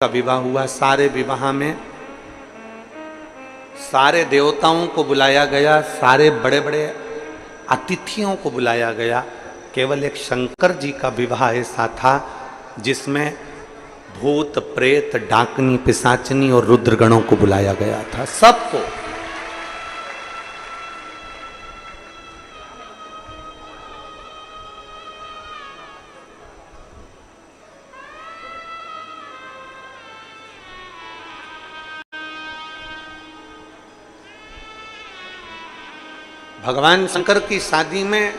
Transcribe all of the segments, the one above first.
का विवाह हुआ। सारे विवाह में सारे देवताओं को बुलाया गया, सारे बड़े बड़े अतिथियों को बुलाया गया। केवल एक शंकर जी का विवाह ऐसा था जिसमें भूत प्रेत डाकनी पिशाचनी और रुद्रगणों को बुलाया गया था, सबको। भगवान शंकर की शादी में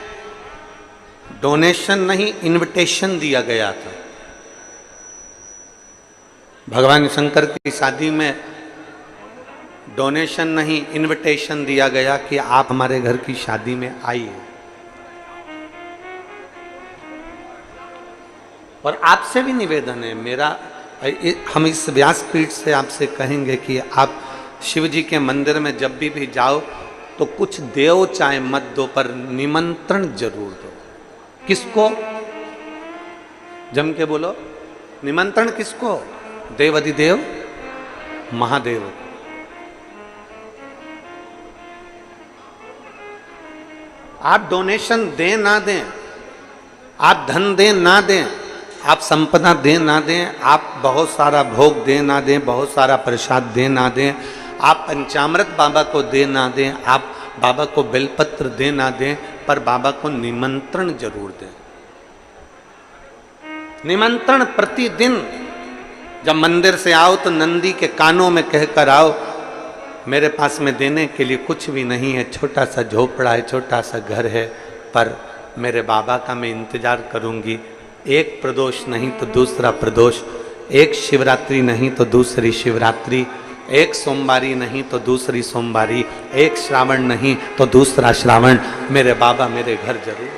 डोनेशन नहीं, इनविटेशन दिया गया था। भगवान शंकर की शादी में डोनेशन नहीं, इनविटेशन दिया गया कि आप हमारे घर की शादी में आइए। और आपसे भी निवेदन है मेरा, हम इस व्यासपीठ से आपसे कहेंगे कि आप शिव जी के मंदिर में जब भी जाओ तो कुछ देव चाहे मत दो, पर निमंत्रण जरूर दो। किसको? जम के बोलो, निमंत्रण किसको? देवाधिदेव महादेव। आप डोनेशन दें ना दें, आप धन दें ना दें, आप संपदा दें ना दें, आप बहुत सारा भोग दें ना दें, बहुत सारा प्रसाद दें ना दें, आप पंचामृत बाबा को दे ना दें, आप बाबा को बेलपत्र दे ना दें, पर बाबा को निमंत्रण जरूर दें। निमंत्रण प्रतिदिन जब मंदिर से आओ तो नंदी के कानों में कहकर आओ, मेरे पास में देने के लिए कुछ भी नहीं है, छोटा सा झोपड़ा है, छोटा सा घर है, पर मेरे बाबा का मैं इंतजार करूंगी। एक प्रदोष नहीं तो दूसरा प्रदोष, एक शिवरात्रि नहीं तो दूसरी शिवरात्रि, एक सोमवारी नहीं तो दूसरी सोमवारी, एक श्रावण नहीं तो दूसरा श्रावण, मेरे बाबा मेरे घर जरूर,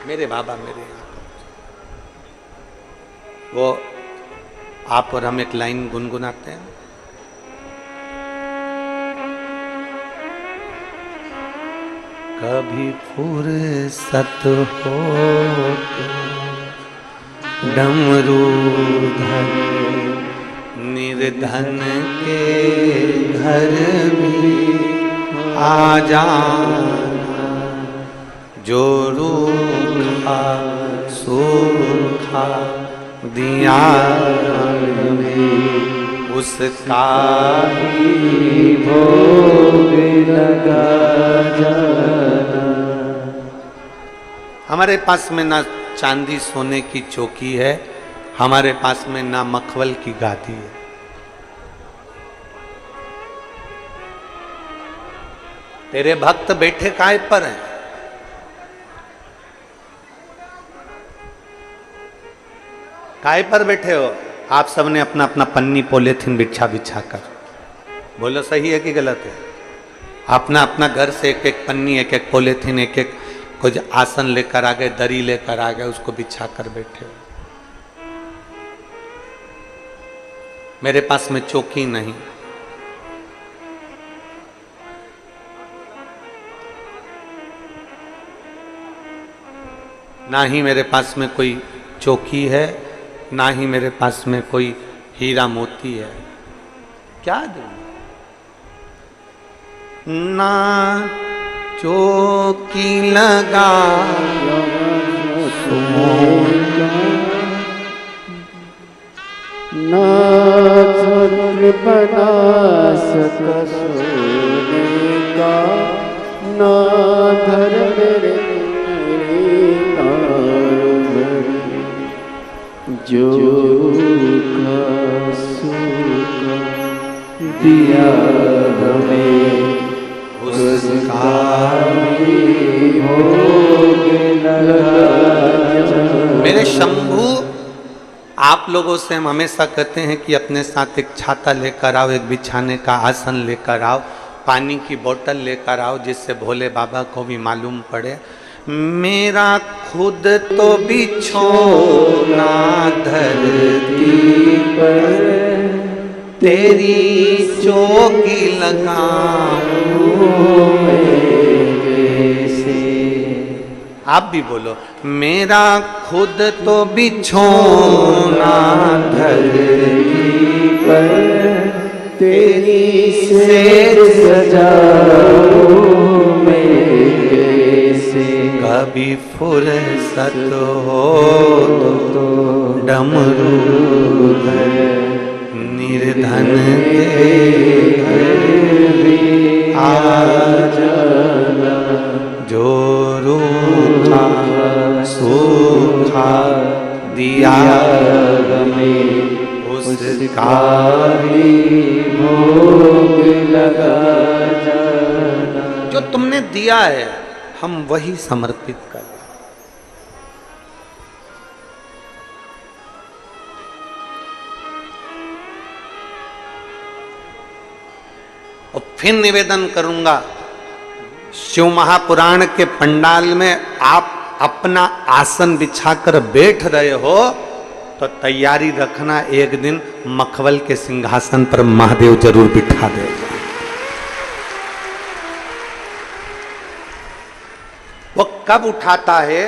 मेरे बाबा मेरे यहाँ। वो आप और हम एक लाइन गुनगुनाते हैं। कभी फुर्सत हो डमरू धर, निर्धन के घर भी आ जाना, जो रूखा सूखा दिया में उसका ही भोग लगा जाना। हमारे पास में ना चांदी सोने की चौकी है, हमारे पास में ना मखमल की गादी है। तेरे भक्त बैठे काय पर हैं? काय पर बैठे हो? आप सबने अपना अपना पन्नी पॉलीथिन बिछा बिछा कर, बोलो सही है कि गलत है? अपना अपना घर से एक एक पन्नी, एक एक पॉलीथिन, एक एक कुछ आसन लेकर आ गए, दरी लेकर आ गए, उसको बिछा कर बैठे हो। मेरे पास में चौकी नहीं, ना ही मेरे पास में कोई चौकी है, ना ही मेरे पास में कोई हीरा मोती है। क्या दूं? ना चौकी लगा ना छत्र बना सका सोने का, ना धर मेरे जो का सूखा दिया हमें उसका ही भोग लगा। मेरे शंभू, आप लोगों से हम हमेशा कहते हैं कि अपने साथ एक छाता लेकर आओ, एक बिछाने का आसन लेकर आओ, पानी की बोतल लेकर आओ, जिससे भोले बाबा को भी मालूम पड़े मेरा खुद तो बिछोना धरती पर, तेरी चौकी लगाऊं मैं कैसे। आप भी बोलो, मेरा खुद तो बिछोना धरती पर तेरी सेज सजाऊं मैं कैसे। कभी फुर्सत हो तो डमरू निर्धन के आ जाना, जो रूखा सूखा दिया हमें उसका भोग लगा जाना। जो तुमने दिया है हम वही समर्पित कर। और फिर निवेदन करूंगा, शिव महापुराण के पंडाल में आप अपना आसन बिछाकर बैठ रहे हो तो तैयारी रखना, एक दिन मखवल के सिंहासन पर महादेव जरूर बिठा देगा। वो कब उठाता है,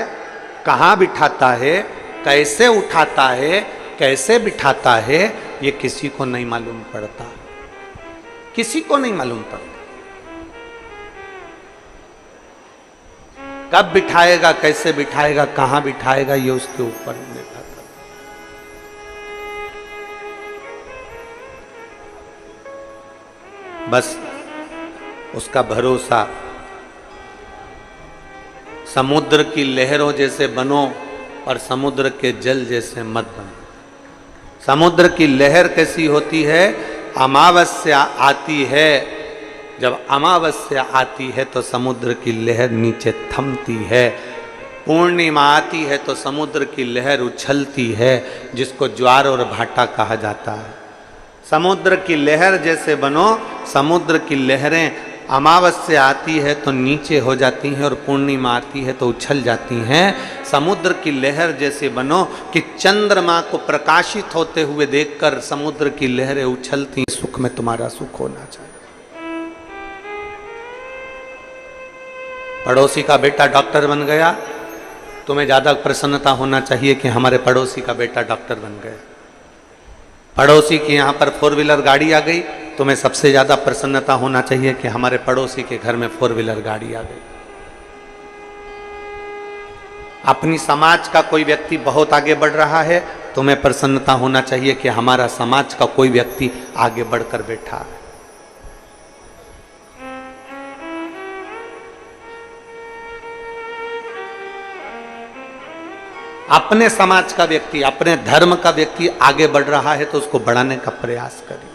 कहां बिठाता है, कैसे उठाता है, कैसे बिठाता है, ये किसी को नहीं मालूम पड़ता, किसी को नहीं मालूम पड़ता। कब बिठाएगा, कैसे बिठाएगा, कहां बिठाएगा, ये उसके ऊपर निर्भर करता। बस उसका भरोसा, समुद्र की लहरों जैसे बनो और समुद्र के जल जैसे मत बनो। समुद्र की लहर कैसी होती है, अमावस्या आती है, जब अमावस्या आती है तो समुद्र की लहर नीचे थमती है, पूर्णिमा आती है तो समुद्र की लहर उछलती है, जिसको ज्वार और भाटा कहा जाता है। समुद्र की लहर जैसे बनो, समुद्र की लहरें अमावस्या आती है तो नीचे हो जाती हैं और पूर्णिमा आती है तो उछल जाती हैं। समुद्र की लहर जैसे बनो कि चंद्रमा को प्रकाशित होते हुए देखकर समुद्र की लहरें उछलती, सुख में तुम्हारा सुख होना चाहिए। पड़ोसी का बेटा डॉक्टर बन गया, तुम्हें ज्यादा प्रसन्नता होना चाहिए कि हमारे पड़ोसी का बेटा डॉक्टर बन गया। पड़ोसी की यहाँ पर 4 व्हीलर गाड़ी आ गई, तुम्हें सबसे ज्यादा प्रसन्नता होना चाहिए कि हमारे पड़ोसी के घर में 4 व्हीलर गाड़ी आ गई। अपनी समाज का कोई व्यक्ति बहुत आगे बढ़ रहा है, तुम्हें प्रसन्नता होना चाहिए कि हमारा समाज का कोई व्यक्ति आगे बढ़कर बैठा है। अपने समाज का व्यक्ति, अपने धर्म का व्यक्ति आगे बढ़ रहा है तो उसको बढ़ाने का प्रयास करिए।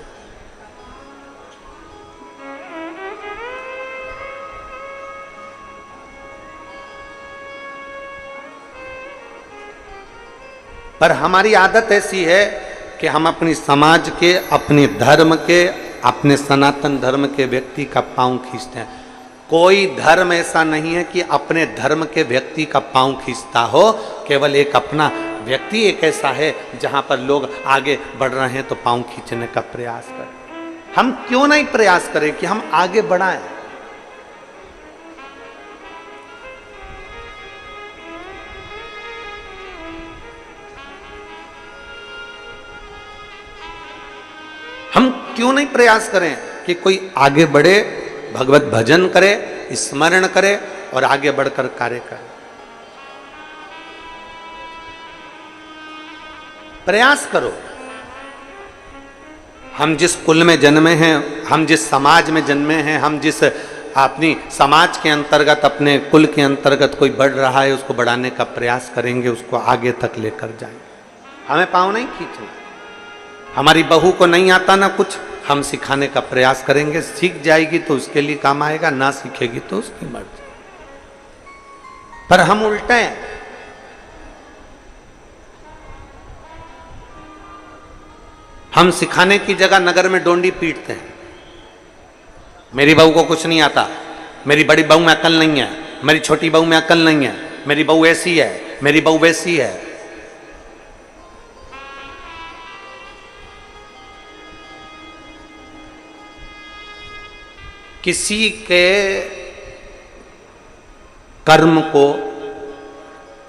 पर हमारी आदत ऐसी है कि हम अपनी समाज के, अपने धर्म के, अपने सनातन धर्म के व्यक्ति का पांव खींचते हैं। कोई धर्म ऐसा नहीं है कि अपने धर्म के व्यक्ति का पांव खींचता हो, केवल एक अपना व्यक्ति एक ऐसा है जहां पर लोग आगे बढ़ रहे हैं तो पांव खींचने का प्रयास करें। हम क्यों नहीं प्रयास करें कि हम आगे बढ़ाएं? हम क्यों नहीं प्रयास करें कि कोई आगे बढ़े, भगवत भजन करे, स्मरण करे और आगे बढ़कर कार्य करे। प्रयास करो। हम जिस कुल में जन्मे हैं, हम जिस समाज में जन्मे हैं, हम जिस अपनी समाज के अंतर्गत, अपने कुल के अंतर्गत कोई बढ़ रहा है, उसको बढ़ाने का प्रयास करेंगे, उसको आगे तक लेकर जाएंगे। हमें पांव नहीं खींचना। हमारी बहू को नहीं आता ना कुछ, हम सिखाने का प्रयास करेंगे। सीख जाएगी तो उसके लिए काम आएगा, ना सीखेगी तो उसकी मर्जी। पर हम उल्टे हैं। हम सिखाने की जगह नगर में डोंडी पीटते हैं। मेरी बहू को कुछ नहीं आता, मेरी बड़ी बहू में अकल नहीं है, मेरी छोटी बहू में अकल नहीं है, मेरी बहू ऐसी है, मेरी बहू वैसी है। किसी के कर्म को,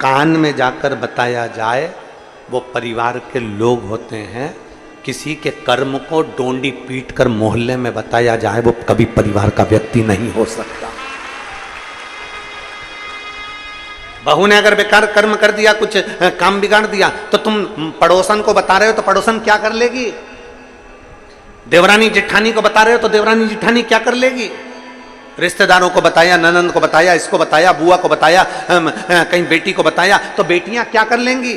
कान में जाकर बताया जाए वो परिवार के लोग होते हैं। किसी के कर्म को डोंडी पीट कर मोहल्ले में बताया जाए वो कभी परिवार का व्यक्ति नहीं हो सकता। बहू ने अगर बेकार कर्म कर दिया, कुछ काम बिगाड़ दिया, तो तुम पड़ोसन को बता रहे हो तो पड़ोसन क्या कर लेगी? देवरानी जिठानी को बता रहे हो तो देवरानी जिठानी क्या कर लेगी? रिश्तेदारों को बताया, ननंद को बताया, इसको बताया, बुआ को बताया, कहीं बेटी को बताया, तो बेटियां क्या कर लेंगी?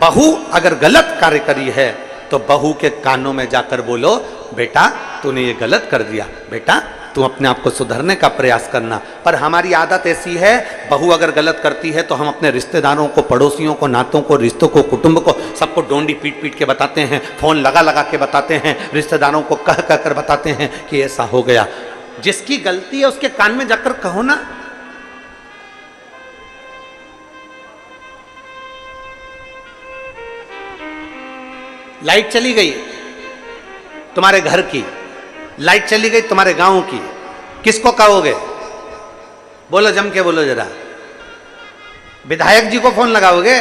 बहू अगर गलत कार्य करी है तो बहू के कानों में जाकर बोलो, बेटा तूने ये गलत कर दिया, बेटा तू अपने आप को सुधरने का प्रयास करना। पर हमारी आदत ऐसी है, बहू अगर गलत करती है तो हम अपने रिश्तेदारों को, पड़ोसियों को, नातों को, रिश्तों को, कुटुंब को, सबको डोंडी पीट पीट के बताते हैं, फोन लगा लगा के बताते हैं, रिश्तेदारों को कह कह कर बताते हैं कि ऐसा हो गया। जिसकी गलती है उसके कान में जाकर कहो ना। लाइट चली गई तुम्हारे घर की, लाइट चली गई तुम्हारे गांव की, किसको कहोगे? बोलो, जम के बोलो जरा। विधायक जी को फोन लगाओगे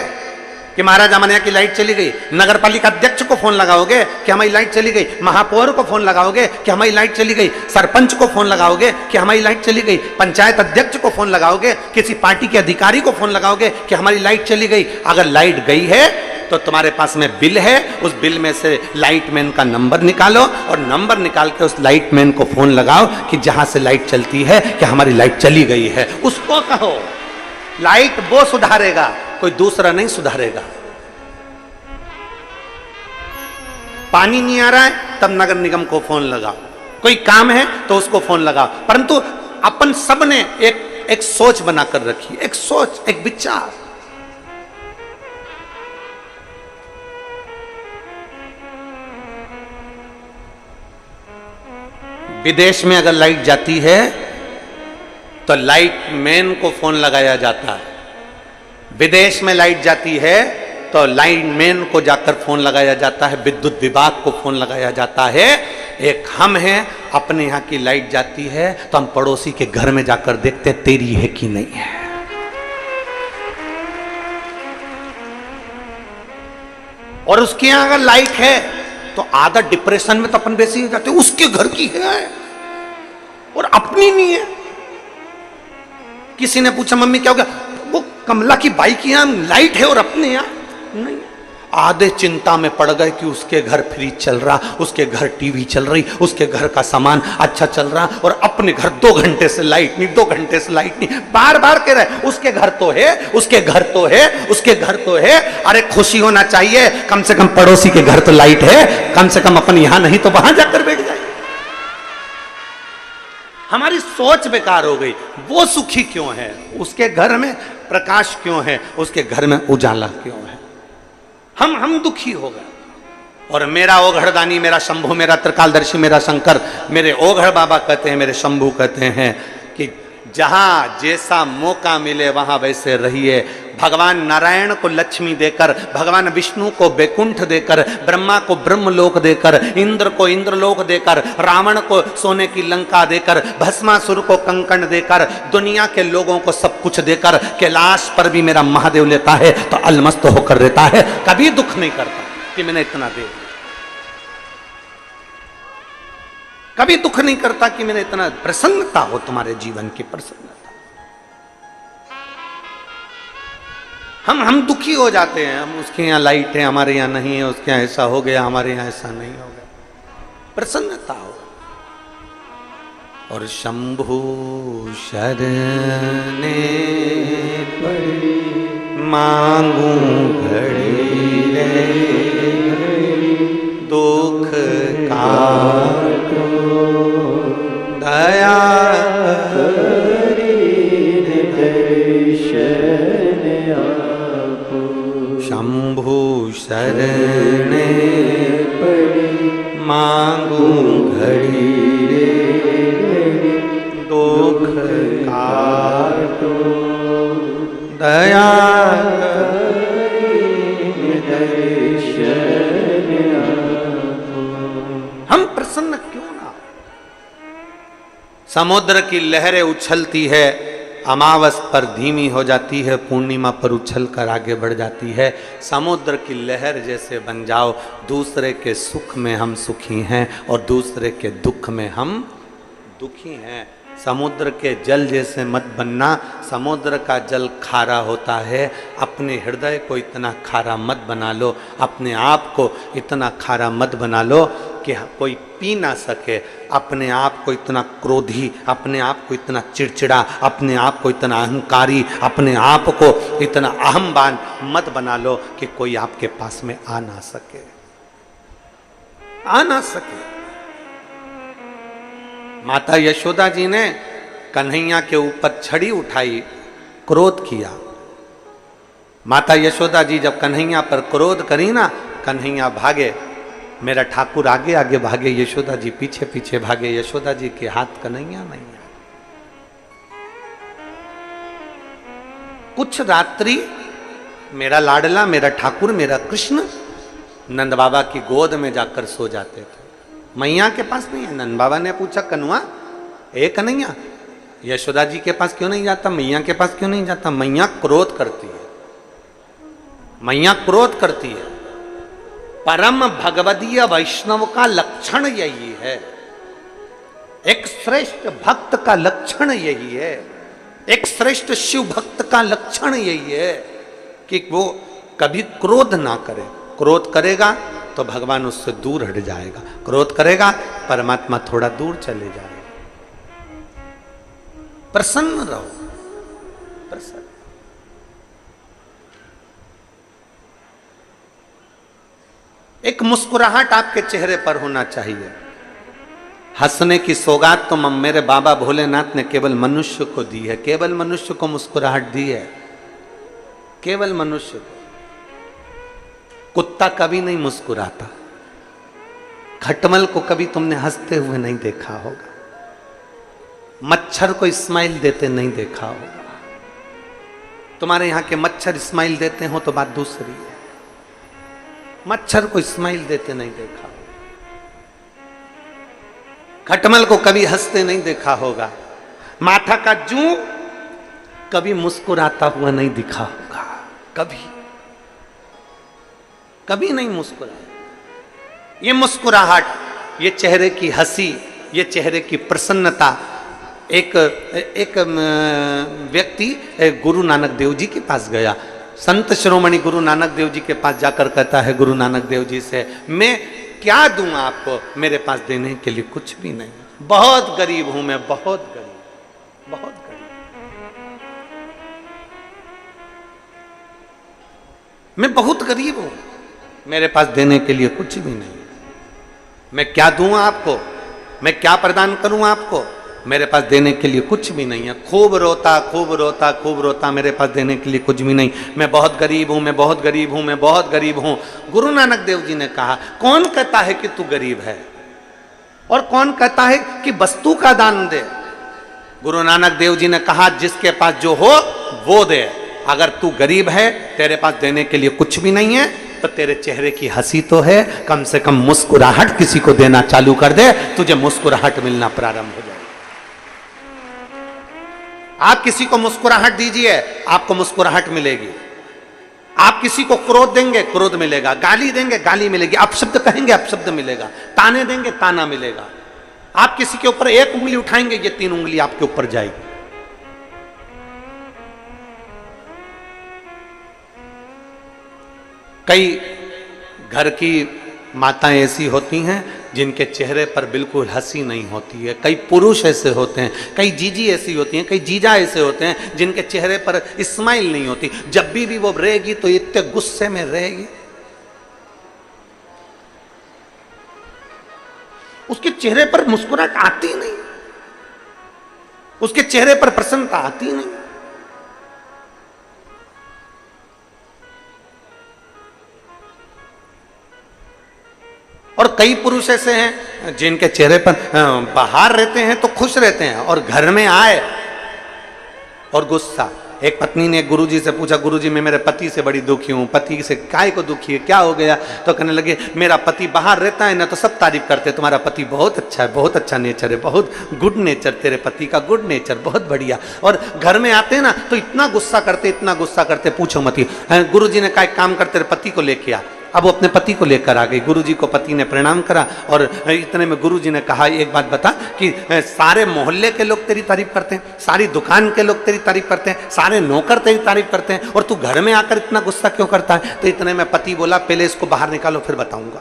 कि महाराज हमारे यहाँ की लाइट चली गई? नगर पालिका अध्यक्ष को फोन लगाओगे कि हमारी लाइट चली गई? महापौर को फोन लगाओगे कि हमारी लाइट चली गई? सरपंच को फोन लगाओगे कि हमारी लाइट चली गई? पंचायत अध्यक्ष को फोन लगाओगे? किसी पार्टी के अधिकारी को फोन लगाओगे कि हमारी लाइट चली गई? अगर लाइट गई है तो तुम्हारे पास में बिल है, उस बिल में से लाइटमैन का नंबर निकालो और नंबर निकाल के उस लाइटमैन को फोन लगाओ कि जहां से लाइट चलती है कि हमारी लाइट चली गई है। उसको कहो, लाइट वो सुधारेगा, कोई दूसरा नहीं सुधारेगा। पानी नहीं आ रहा है तब नगर निगम को फोन लगाओ, कोई काम है तो उसको फोन लगाओ। परंतु अपन सब ने एक सोच बनाकर रखी, एक सोच, एक विचार। विदेश में अगर लाइट जाती है तो लाइटमैन को फोन लगाया जाता है। विदेश में लाइट जाती है तो लाइटमैन को जाकर फोन लगाया जाता है, विद्युत विभाग को फोन लगाया जाता है। एक हम हैं, अपने यहाँ की लाइट जाती है तो हम पड़ोसी के घर में जाकर देखते हैं तेरी है कि नहीं है। और उसके यहाँ अगर लाइट है तो आधा डिप्रेशन में तो अपन वैसे ही जाते, उसके घर की है और अपनी नहीं है। किसी ने पूछा मम्मी क्या हो गया? वो कमला की बाई की यहां लाइट है और अपने यहां नहीं। आधे चिंता में पड़ गए कि उसके घर फ्रिज चल रहा, उसके घर टीवी चल रही, उसके घर का सामान अच्छा चल रहा, और अपने घर 2 घंटे से लाइट नहीं, 2 घंटे से लाइट नहीं। बार बार कह रहे उसके घर तो है, उसके घर तो है, उसके घर तो है। अरे खुशी होना चाहिए, कम से कम पड़ोसी के घर तो लाइट है, कम से कम अपन यहां नहीं तो वहां जाकर बैठ जाए। हमारी सोच बेकार हो गई। वो सुखी क्यों है? उसके घर में प्रकाश क्यों है? उसके घर में उजाला क्यों है? हम दुखी हो गए। और मेरा ओघड़दानी, मेरा शंभू, मेरा त्रिकालदर्शी, मेरा शंकर, मेरे ओघड़ बाबा कहते हैं, मेरे शंभू कहते हैं कि जहां जैसा मौका मिले वहां वैसे रहिए। भगवान नारायण को लक्ष्मी देकर, भगवान विष्णु को बैकुंठ देकर, ब्रह्मा को ब्रह्मलोक देकर, इंद्र को इंद्रलोक देकर, रावण को सोने की लंका देकर, भस्मासुर को कंकण देकर, दुनिया के लोगों को सब कुछ देकर, कैलाश पर भी मेरा महादेव लेता है तो अलमस्त होकर रहता है। कभी दुख नहीं करता कि मैंने इतना दे दिया, कभी दुख नहीं करता कि मैंने इतना। प्रसन्नता हो तुम्हारे जीवन की, प्रसन्नता। हम दुखी हो जाते हैं, हम उसके यहाँ लाइट है, हमारे यहाँ नहीं है, उसके यहाँ ऐसा हो गया, हमारे यहाँ ऐसा नहीं हो गया। प्रसन्नता हो। और शंभु शरणे पड़ी मांगू घड़ी रे, दुख काटो दया शंभु शरणे पड़ी मांगू घड़ी रे, दुख काटो दया हम प्रसन्न क्यों ना? समुद्र की लहरें उछलती है, अमावस पर धीमी हो जाती है, पूर्णिमा पर उछल कर आगे बढ़ जाती है। समुद्र की लहर जैसे बन जाओ, दूसरे के सुख में हम सुखी हैं और दूसरे के दुख में हम दुखी हैं। समुद्र के जल जैसे मत बनना, समुद्र का जल खारा होता है। अपने हृदय को इतना खारा मत बना लो, अपने आप को इतना खारा मत बना लो कि कोई पी ना सके। अपने आप को इतना क्रोधी, अपने आप को इतना चिड़चिड़ा, अपने आप को इतना अहंकारी, अपने आप को इतना अहमवान मत बना लो कि कोई आपके पास में आ ना सके, आ ना सके। माता यशोदा जी ने कन्हैया के ऊपर छड़ी उठाई, क्रोध किया। माता यशोदा जी जब कन्हैया पर क्रोध करी ना, कन्हैया भागे, मेरा ठाकुर आगे आगे भागे, यशोदा जी पीछे पीछे भागे। यशोदा जी के हाथ कन्हैया नहीं है। कुछ रात्रि मेरा लाडला, मेरा ठाकुर, मेरा कृष्ण नंद बाबा की गोद में जाकर सो जाते थे। मैया के पास नहीं है। नंद बाबा ने पूछा, कन्हुआ ए कन्हैया, यशोदा जी के पास क्यों नहीं जाता, मैया के पास क्यों नहीं जाता? मैया क्रोध करती है, मैया क्रोध करती है। परम भगवदीय वैष्णव का लक्षण यही है, एक श्रेष्ठ भक्त का लक्षण यही है, एक श्रेष्ठ शिव भक्त का लक्षण यही है कि वो कभी क्रोध ना करे। क्रोध करेगा तो भगवान उससे दूर हट जाएगा, क्रोध करेगा परमात्मा थोड़ा दूर चले जाएगा। प्रसन्न रहो, प्रसन्न। एक मुस्कुराहट आपके चेहरे पर होना चाहिए। हंसने की सौगात तो मेरे बाबा भोलेनाथ ने केवल मनुष्य को दी है, केवल मनुष्य को मुस्कुराहट दी है, केवल मनुष्य को। कुत्ता कभी नहीं मुस्कुराता, खटमल को कभी तुमने हंसते हुए नहीं देखा होगा, मच्छर को स्माइल देते नहीं देखा होगा। तुम्हारे यहां के मच्छर स्माइल देते हो तो बात दूसरी है, मच्छर को स्माइल देते नहीं देखा। खटमल को कभी हंसते नहीं देखा होगा, माथा का जू कभी मुस्कुराता हुआ नहीं दिखा होगा, कभी कभी नहीं मुस्कुराया। ये मुस्कुराहट, ये चेहरे की हंसी, ये चेहरे की प्रसन्नता। एक व्यक्ति गुरु नानक देव जी के पास गया, संत शिरोमणि गुरु नानक देव जी के पास जाकर कहता है गुरु नानक देव जी से, मैं क्या दूं आपको, मेरे पास देने के लिए कुछ भी नहीं, बहुत गरीब हूं मैं, बहुत गरीब, बहुत गरीब। मैं बहुत गरीब हूं, मेरे पास देने के लिए कुछ भी नहीं, मैं क्या दूं आपको, मैं क्या प्रदान करूं आपको, मेरे पास देने के लिए कुछ भी नहीं है। खूब रोता, खूब रोता, खूब रोता, मेरे पास देने के लिए कुछ भी नहीं, मैं बहुत गरीब हूं, मैं बहुत गरीब हूं, मैं बहुत गरीब हूं। गुरु नानक देव जी ने कहा, कौन कहता है कि तू गरीब है और कौन कहता है कि वस्तु का दान दे? गुरु नानक देव जी ने कहा, जिसके पास जो हो वो दे। अगर तू गरीब है, तेरे पास देने के लिए कुछ भी नहीं है, तो तेरे चेहरे की हंसी तो है, कम से कम मुस्कुराहट किसी को देना चालू कर दे, तुझे मुस्कुराहट मिलना प्रारंभ हो जाए। आप किसी को मुस्कुराहट दीजिए, आपको मुस्कुराहट मिलेगी। आप किसी को क्रोध देंगे, क्रोध मिलेगा, गाली देंगे, गाली मिलेगी, अपशब्द कहेंगे, अपशब्द मिलेगा, ताने देंगे, ताना मिलेगा। आप किसी के ऊपर एक उंगली उठाएंगे, ये 3 उंगली आपके ऊपर जाएगी। कई घर की माताएं ऐसी होती हैं जिनके चेहरे पर बिल्कुल हंसी नहीं होती है। कई पुरुष ऐसे होते हैं, कई जीजी ऐसी होती हैं, कई जीजा ऐसे होते हैं जिनके चेहरे पर स्माइल नहीं होती। जब भी वो रहेगी तो इतने गुस्से में रहेगी, उसके चेहरे पर मुस्कुराहट आती नहीं, उसके चेहरे पर प्रसन्नता आती नहीं। और कई पुरुष ऐसे हैं जिनके चेहरे पर बाहर रहते हैं तो खुश रहते हैं और घर में आए और गुस्सा, एक पत्नी ने गुरुजी से पूछा, गुरुजी मैं मेरे पति से बड़ी दुखी हूँ। पति से काय को दुखी है, क्या हो गया? तो कहने लगे मेरा पति बाहर रहता है ना तो सब तारीफ करते हैं, तुम्हारा पति बहुत अच्छा है, बहुत अच्छा नेचर है, बहुत गुड नेचर, तेरे पति का गुड नेचर बहुत बढ़िया। और घर में आते हैं ना तो इतना गुस्सा करते, इतना गुस्सा करते, पूछो मत ही। गुरुजी ने कहा एक काम कर, तेरे पति को लेके आ। अब वो अपने पति को लेकर आ गई। गुरुजी को पति ने प्रणाम करा और इतने में गुरुजी ने कहा एक बात बता कि सारे मोहल्ले के लोग तेरी तारीफ करते हैं, सारी दुकान के लोग तेरी तारीफ करते हैं, सारे नौकर तेरी तारीफ करते हैं और तू घर में आकर इतना गुस्सा क्यों करता है? तो इतने में पति बोला पहले इसको बाहर निकालो फिर बताऊंगा,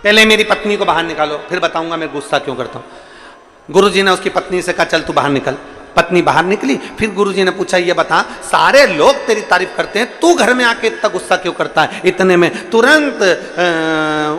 पहले मेरी पत्नी को बाहर निकालो फिर बताऊंगा मैं गुस्सा क्यों करता हूं। गुरुजी ने उसकी पत्नी से कहा चल तू बाहर निकल। पत्नी बाहर निकली। फिर गुरुजी ने पूछा ये बता सारे लोग तेरी तारीफ करते हैं, तू घर में आके इतना गुस्सा क्यों करता है? इतने में तुरंत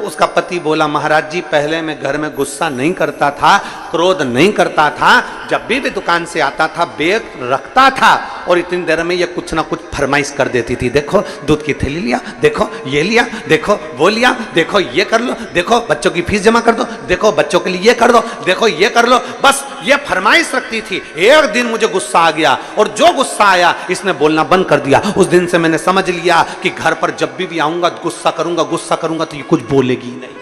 उसका पति बोला महाराज जी पहले मैं घर में गुस्सा नहीं करता था, क्रोध नहीं करता था, जब भी दुकान से आता था बैग रखता था और इतनी देर में ये कुछ ना कुछ फरमाइश कर देती थी, देखो दूध की थैली लिया, देखो ये लिया, देखो वो लिया, देखो ये कर लो, देखो बच्चों की फीस जमा कर दो, देखो बच्चों के लिए ये कर दो, देखो ये कर लो, बस ये फरमाइश रखती थी। एक दिन मुझे गुस्सा आ गया और जो गुस्सा आया इसने बोलना बंद कर दिया। उस दिन से मैंने समझ लिया कि घर पर जब भी आऊंगा गुस्सा करूंगा तो ये कुछ बोलेगी नहीं।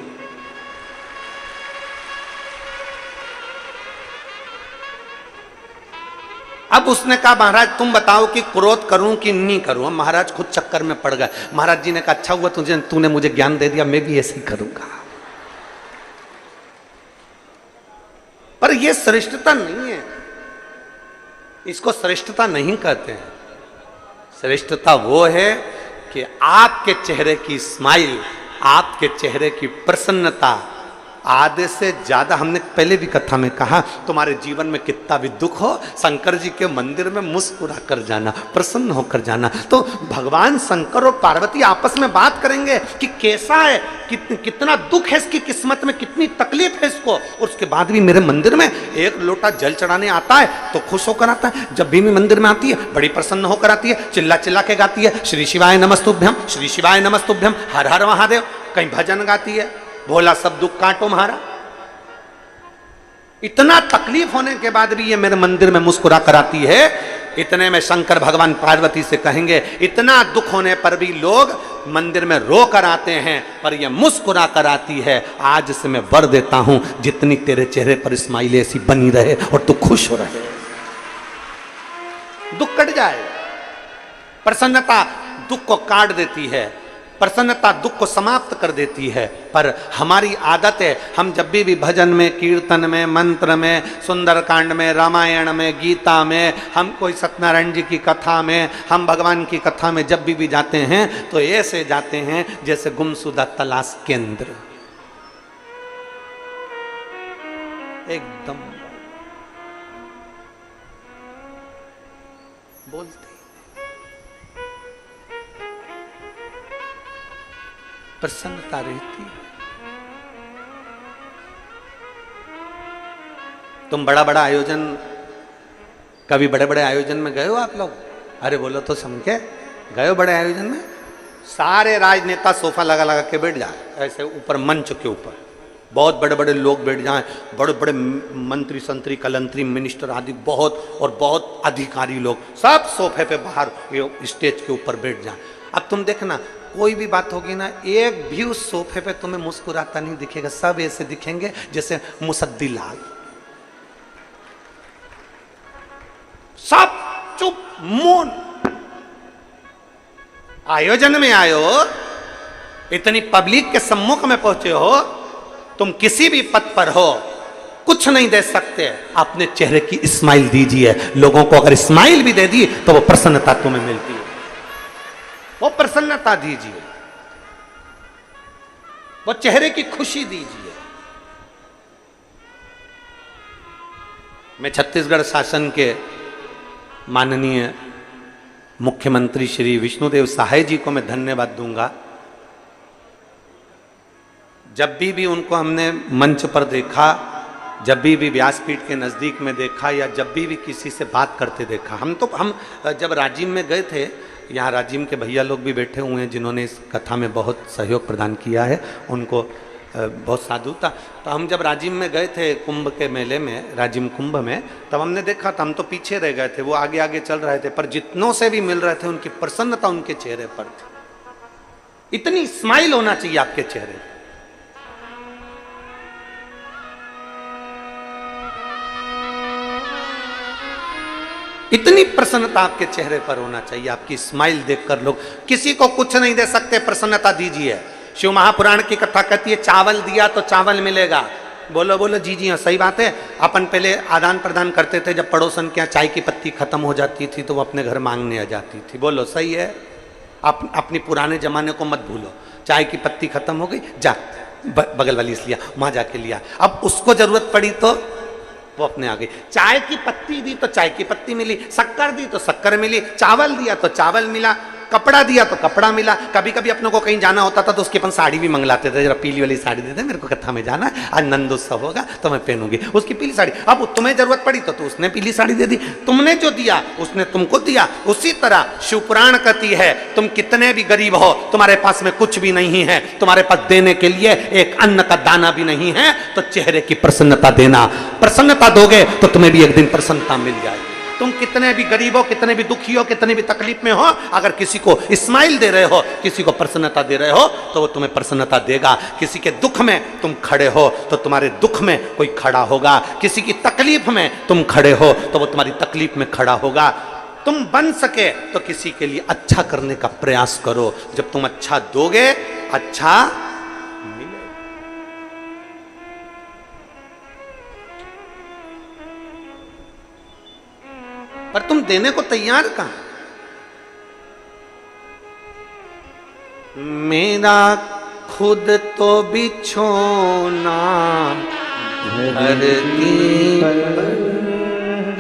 अब उसने कहा महाराज तुम बताओ कि क्रोध करूं कि नहीं करूं। महाराज खुद चक्कर में पड़ गए। महाराज जी ने कहा अच्छा हुआ तूने मुझे ज्ञान दे दिया, मैं भी ऐसे ही करूंगा। पर यह श्रेष्ठता नहीं है, इसको श्रेष्ठता नहीं कहते हैं। श्रेष्ठता वो है कि आपके चेहरे की स्माइल, आपके चेहरे की प्रसन्नता आधे से ज्यादा, हमने पहले भी कथा में कहा, तुम्हारे जीवन में कितना भी दुख हो शंकर जी के मंदिर में मुस्कुरा कर जाना, प्रसन्न होकर जाना। तो भगवान शंकर और पार्वती आपस में बात करेंगे कि कैसा है, कितना दुख है इसकी किस्मत में, कितनी तकलीफ है इसको, और उसके बाद भी मेरे मंदिर में एक लोटा जल चढ़ाने आता है तो खुश होकर आता है। जब भी मंदिर में आती है बड़ी प्रसन्न होकर आती है, चिल्ला चिल्ला के गाती है श्री शिवाय नमस्तुभ्यम, श्री शिवाय नमस्तुभ्यम, हर हर महादेव, कहीं भजन गाती है, भोला सब दुख काटो म्हारा। इतना तकलीफ होने के बाद भी ये मेरे मंदिर में मुस्कुरा कर आती है। इतने में शंकर भगवान पार्वती से कहेंगे इतना दुख होने पर भी लोग मंदिर में रो कर आते हैं पर ये मुस्कुरा कर आती है। आज से मैं वर देता हूं जितनी तेरे चेहरे पर स्माइल ऐसी बनी रहे और तू खुश हो रहे, दुख कट जाए। प्रसन्नता दुख को काट देती है, प्रसन्नता दुख को समाप्त कर देती है। पर हमारी आदत है हम जब भी भजन में, कीर्तन में, मंत्र में, सुंदरकांड में, रामायण में, गीता में, हम कोई सत्यनारायण जी की कथा में, हम भगवान की कथा में जब भी जाते हैं तो ऐसे जाते हैं जैसे गुमशुदा तलाश केंद्र, एकदम बोलते प्रसन्नता रहती। तुम बड़ा बड़ा आयोजन, कभी बड़े बड़े आयोजन में गए हो आप लोग? अरे बोलो तो समझे, गए हो बड़े आयोजन में? सारे राजनेता सोफा लगा लगा के बैठ जाए ऐसे ऊपर मंच के ऊपर, बहुत बड़े बड़े लोग बैठ जाएं, बड़े बड़े मंत्री संतरी कलंतरी मिनिस्टर आदि बहुत और बहुत अधिकारी लोग सब सोफे पे बाहर स्टेज के ऊपर बैठ जाएं। अब तुम देखना कोई भी बात होगी ना, एक भी उस सोफे पे तुम्हें मुस्कुराता नहीं दिखेगा, सब ऐसे दिखेंगे जैसे मुसद्दी लाल, सब चुप मौन। आयोजन में आए हो, इतनी पब्लिक के सम्मुख में पहुंचे हो, तुम किसी भी पद पर हो, कुछ नहीं दे सकते, अपने चेहरे की स्माइल दीजिए। लोगों को अगर स्माइल भी दे दी तो वो प्रसन्नता तुम्हें मिलती है, वो प्रसन्नता दीजिए, वो चेहरे की खुशी दीजिए। मैं छत्तीसगढ़ शासन के माननीय मुख्यमंत्री श्री विष्णुदेव साय जी को मैं धन्यवाद दूंगा। जब भी उनको हमने मंच पर देखा, जब भी व्यासपीठ के नज़दीक में देखा या जब भी किसी से बात करते देखा, हम जब राजिम में गए थे, यहाँ राजिम के भैया लोग भी बैठे हुए हैं जिन्होंने इस कथा में बहुत सहयोग प्रदान किया है, उनको बहुत साधु था। तो हम जब राजिम में गए थे कुंभ के मेले में, राजिम कुंभ में, तब हमने देखा था, हम तो पीछे रह गए थे, वो आगे आगे चल रहे थे, पर जितनों से भी मिल रहे थे उनकी प्रसन्नता उनके चेहरे पर थी। इतनी स्माइल होना चाहिए आपके चेहरे पर। इतनी प्रसन्नता आपके चेहरे पर होना चाहिए, आपकी स्माइल देखकर लोग, किसी को कुछ नहीं दे सकते, प्रसन्नता दीजिए। शिव महापुराण की कथा कहती है चावल दिया तो चावल मिलेगा। बोलो बोलो जी जी हाँ, सही बात है। अपन पहले आदान प्रदान करते थे, जब पड़ोसन के यहाँ चाय की पत्ती खत्म हो जाती थी तो वो अपने घर मांगने आ जाती थी। बोलो सही है। अपनी पुराने जमाने को मत भूलो। चाय की पत्ती खत्म हो गई, जा बगल वाली लिया, वहां जाके लिया। अब उसको जरूरत पड़ी तो वो अपने आ गई। चाय की पत्ती दी तो चाय की पत्ती मिली, शक्कर दी तो शक्कर मिली, चावल दिया तो चावल मिला, कपड़ा दिया तो कपड़ा मिला। कभी कभी अपनों को कहीं जाना होता था तो उसके अपन साड़ी भी मंगलाते थे, जरा पीली वाली साड़ी दे दे, मेरे को कथा में जाना है, आज नंदोत्सव होगा तो मैं पहनूंगी उसकी पीली साड़ी। अब तुम्हें जरूरत पड़ी तो उसने पीली साड़ी दे दी, तुमने जो दिया उसने तुमको दिया। उसी तरह शिवपुराण कहती है तुम कितने भी गरीब हो, तुम्हारे पास में कुछ भी नहीं है, तुम्हारे पास देने के लिए एक अन्न का दाना भी नहीं है, तो चेहरे की प्रसन्नता देना। प्रसन्नता दोगे तो तुम्हें भी एक दिन प्रसन्नता मिल जाएगी। तुम कितने भी गरीब हो, कितने भी दुखी हो, कितने भी तकलीफ में हो, अगर किसी को स्माइल दे रहे हो, किसी को प्रसन्नता दे रहे हो, तो वो तुम्हें प्रसन्नता देगा। किसी के दुख में तुम खड़े हो तो तुम्हारे दुख में कोई खड़ा होगा। किसी की तकलीफ में तुम खड़े हो तो वो तुम्हारी तकलीफ में खड़ा होगा। तुम बन सके तो किसी के लिए अच्छा करने का प्रयास करो। जब तुम अच्छा दोगे, अच्छा मिलेगा। पर तुम देने को तैयार कहां? मेरा खुद तो बिछोना धरती पर,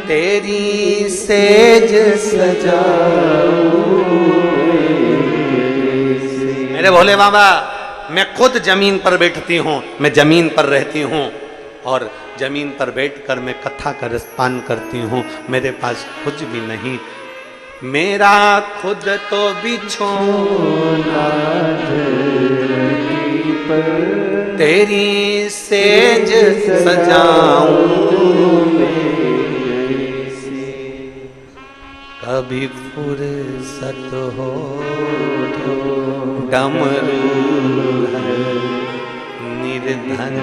तेरी सेज सजाऊं। मेरे भोले बाबा, मैं खुद जमीन पर बैठती हूँ, मैं जमीन पर रहती हूँ और जमीन पर बैठकर मैं कथा का रसपान करती हूँ। मेरे पास कुछ भी नहीं, मेरा खुद तो बिछोना धरती पर, तेरी सेज सजाऊं। कभी फुर्सत हो तो डमरू निर्धन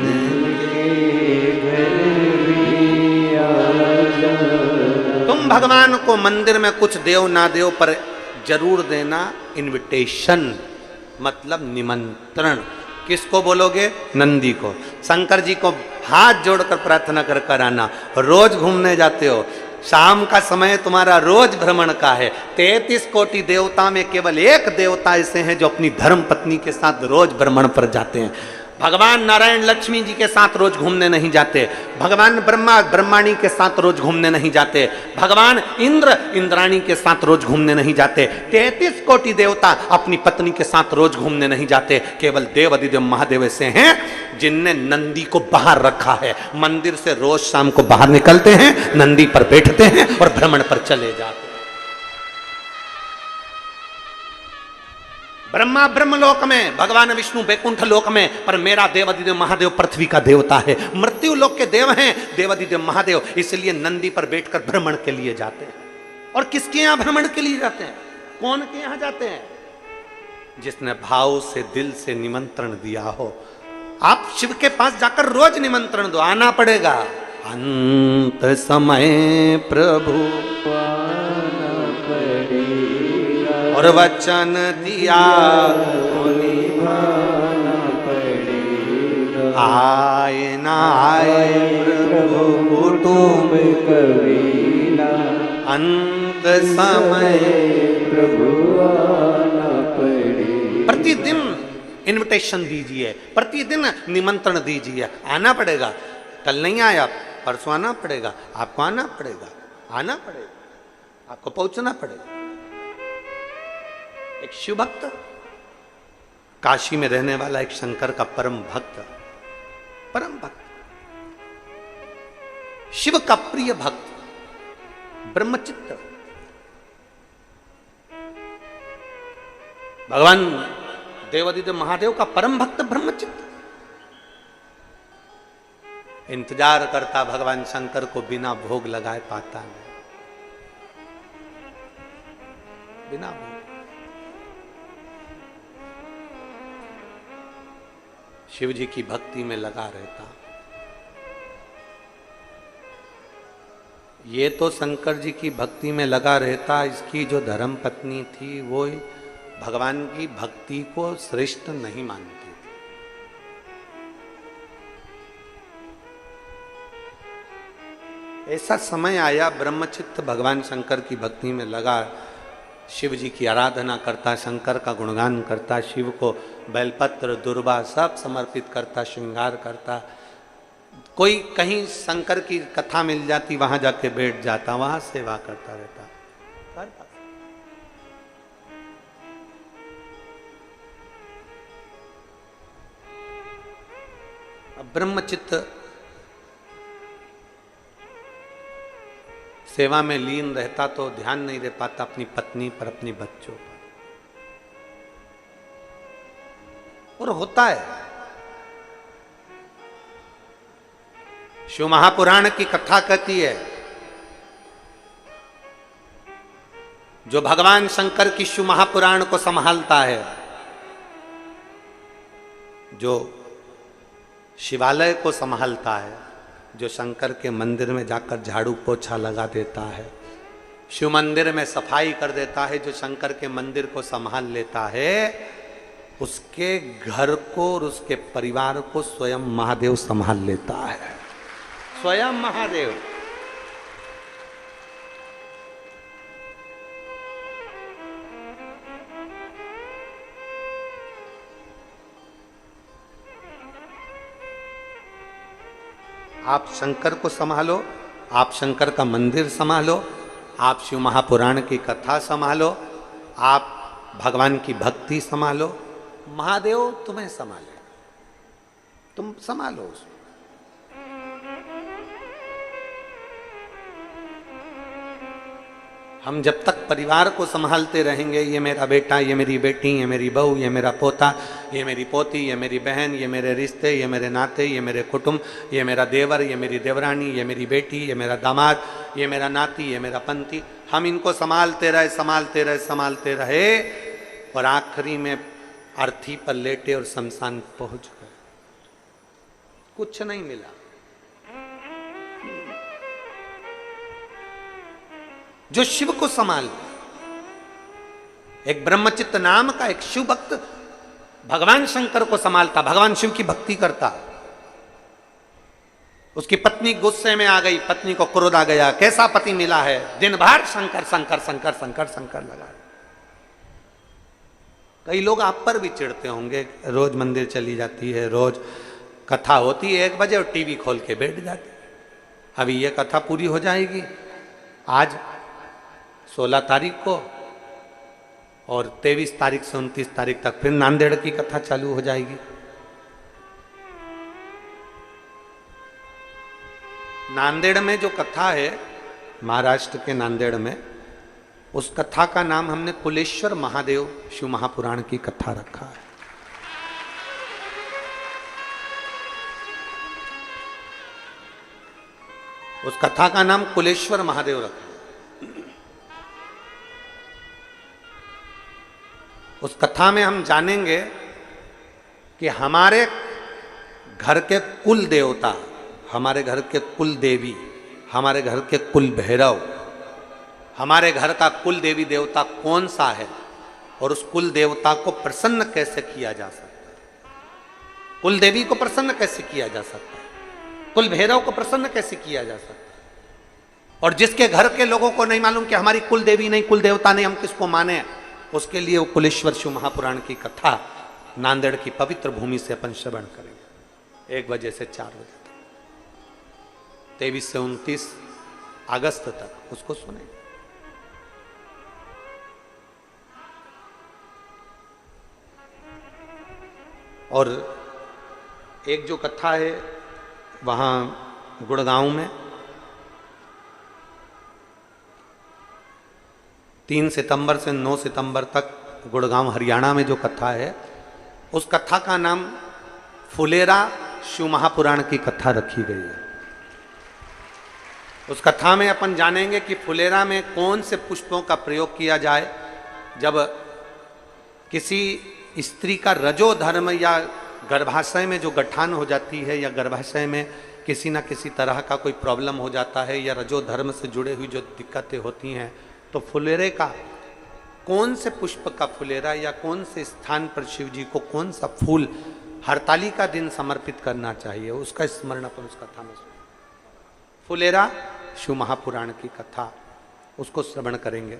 तुम भगवान को मंदिर में कुछ देव ना देव पर जरूर देना इनविटेशन, मतलब निमंत्रण। किसको बोलोगे? नंदी को। शंकर जी को हाथ जोड़कर प्रार्थना कर कर आना। रोज घूमने जाते हो, शाम का समय तुम्हारा रोज भ्रमण का है। 33 कोटि देवता में केवल एक देवता ऐसे हैं जो अपनी धर्म पत्नी के साथ रोज भ्रमण पर जाते हैं। भगवान नारायण लक्ष्मी जी के साथ रोज घूमने नहीं जाते, भगवान ब्रह्मा ब्रह्माणी के साथ रोज घूमने नहीं जाते, भगवान इंद्र इंद्राणी के साथ रोज घूमने नहीं जाते, 33 कोटि देवता अपनी पत्नी के साथ रोज घूमने नहीं जाते। केवल देव अधिदेव महादेव ऐसे हैं जिनने नंदी को बाहर रखा है। मंदिर से रोज शाम को बाहर निकलते हैं, नंदी पर बैठते हैं और भ्रमण पर चले जाते हैं। ब्रह्मा ब्रह्मलोक में, भगवान विष्णु बैकुंठ लोक में, पर मेरा देवादिदेव महादेव पृथ्वी का देवता है। मृत्यु लोक के देव हैं देवादिदेव महादेव, इसलिए नंदी पर बैठकर भ्रमण के लिए जाते हैं। और किसके यहां भ्रमण के लिए जाते हैं? कौन के यहां जाते हैं? जिसने भाव से दिल से निमंत्रण दिया हो। आप शिव के पास जाकर रोज निमंत्रण दो, आना पड़ेगा। अंत समय प्रभु और वचन दिया तो निभाना पड़ेगा। आए ना आए प्रभु कुटुंब कबीला, अंत समय प्रभु आना पड़ेगा। प्रतिदिन इनविटेशन दीजिए, प्रतिदिन निमंत्रण दीजिए। आना पड़ेगा। कल नहीं आया, परसों आना पड़ेगा। आपको आना पड़ेगा, आना पड़ेगा, आपको पहुंचना पड़ेगा। एक शिव भक्त, काशी में रहने वाला एक शंकर का परम भक्त, शिव का प्रिय भक्त, ब्रह्मचित्त। भगवान देवादिदेव महादेव का परम भक्त ब्रह्मचित्त। इंतजार करता भगवान शंकर को, बिना भोग लगाए पाता नहीं, बिना भोग। शिव जी की भक्ति में लगा रहता। ये तो शंकर जी की भक्ति में लगा रहता, इसकी जो धर्म पत्नी थी वो भगवान की भक्ति को श्रेष्ठ नहीं मानती थी। ऐसा समय आया, ब्रह्मचित्त भगवान शंकर की भक्ति में लगा, शिव जी की आराधना करता, शंकर का गुणगान करता, शिव को बेलपत्र दुर्वा सब समर्पित करता, श्रृंगार करता। कोई कहीं शंकर की कथा मिल जाती, वहां जाके बैठ जाता, वहां सेवा करता रहता। अब ब्रह्मचित्त सेवा में लीन रहता तो ध्यान नहीं रह पाता अपनी पत्नी पर, अपनी बच्चों पर। और होता है, शिव महापुराण की कथा कहती है, जो भगवान शंकर की शिव महापुराण को संभालता है, जो शिवालय को संभालता है, जो शंकर के मंदिर में जाकर झाड़ू पोछा लगा देता है, शिव मंदिर में सफाई कर देता है, जो शंकर के मंदिर को संभाल लेता है, उसके घर को और उसके परिवार को स्वयं महादेव संभाल लेता है। स्वयं महादेव। आप शंकर को संभालो, आप शंकर का मंदिर संभालो, आप शिव महापुराण की कथा संभालो, आप भगवान की भक्ति संभालो, महादेव तुम्हें संभाले, तुम संभालो उसको। हम जब तक परिवार को संभालते रहेंगे, ये मेरा बेटा, ये मेरी बेटी, ये मेरी बहू, ये मेरा पोता, ये मेरी पोती, ये मेरी बहन, ये मेरे रिश्ते, ये मेरे नाते, ये मेरे कुटुंब, ये मेरा देवर, ये मेरी देवरानी, ये मेरी बेटी, ये मेरा दामाद, ये मेरा नाती, ये मेरा पंती, हम इनको संभालते रहे, संभालते रहे, संभालते रहे, और आखिरी में अर्थी पर लेटे और शमशान पहुंच गए, कुछ नहीं मिला। जो शिव को संभाल, एक ब्रह्मचित्त नाम का एक शिव भक्त भगवान शंकर को संभालता, भगवान शिव की भक्ति करता। उसकी पत्नी गुस्से में आ गई, पत्नी को क्रोध आ गया, कैसा पति मिला है, दिन भर शंकर शंकर शंकर शंकर शंकर लगा। कई लोग आप पर भी चिढ़ते होंगे, रोज मंदिर चली जाती है, रोज कथा होती है 1 बजे और टीवी खोल के बैठ जाती है। अभी ये कथा पूरी हो जाएगी आज 16 तारीख को, और 23 तारीख से 29 तारीख तक फिर नांदेड़ की कथा चालू हो जाएगी। नांदेड़ में जो कथा है, महाराष्ट्र के नांदेड़ में, उस कथा का नाम हमने कुलेश्वर महादेव शिव महापुराण की कथा रखा है। उस कथा का नाम कुलेश्वर महादेव रखा। उस कथा में हम जानेंगे कि हमारे घर के कुल देवता, हमारे घर के कुल देवी, हमारे घर के कुल भैरव, हमारे घर का कुल देवी देवता कौन सा है, और उस कुल देवता को प्रसन्न कैसे किया जा सकता है, कुल देवी को प्रसन्न कैसे किया जा सकता है, कुल भैरव को प्रसन्न कैसे किया जा सकता है। और जिसके घर के लोगों को नहीं मालूम कि हमारी कुल देवी नहीं, कुल देवता नहीं, हम किसको माने, उसके लिए वो कुलेश्वर शिव महापुराण की कथा नांदेड़ की पवित्र भूमि से अपन श्रवण करेंगे 1 बजे से 4 बजे तक, 23 से 29 अगस्त तक उसको सुनेंगे। और एक जो कथा है वहाँ गुड़गांव में 3 सितंबर से 9 सितंबर तक गुड़गांव हरियाणा में जो कथा है, उस कथा का नाम फुलेरा शिव महापुराण की कथा रखी गई है। उस कथा में अपन जानेंगे कि फुलेरा में कौन से पुष्पों का प्रयोग किया जाए जब किसी स्त्री का रजो धर्म या गर्भाशय में जो गठान हो जाती है या गर्भाशय में किसी ना किसी तरह का कोई प्रॉब्लम हो जाता है या रजो धर्म से जुड़े हुई जो दिक्कतें होती हैं, तो फुलेरे का कौन से पुष्प का फुलेरा या कौन से स्थान पर शिव जी को कौन सा फूल हरताली का दिन समर्पित करना चाहिए, उसका स्मरण अपन उस कथा में फुलेरा शिव महापुराण की कथा उसको श्रवण करेंगे।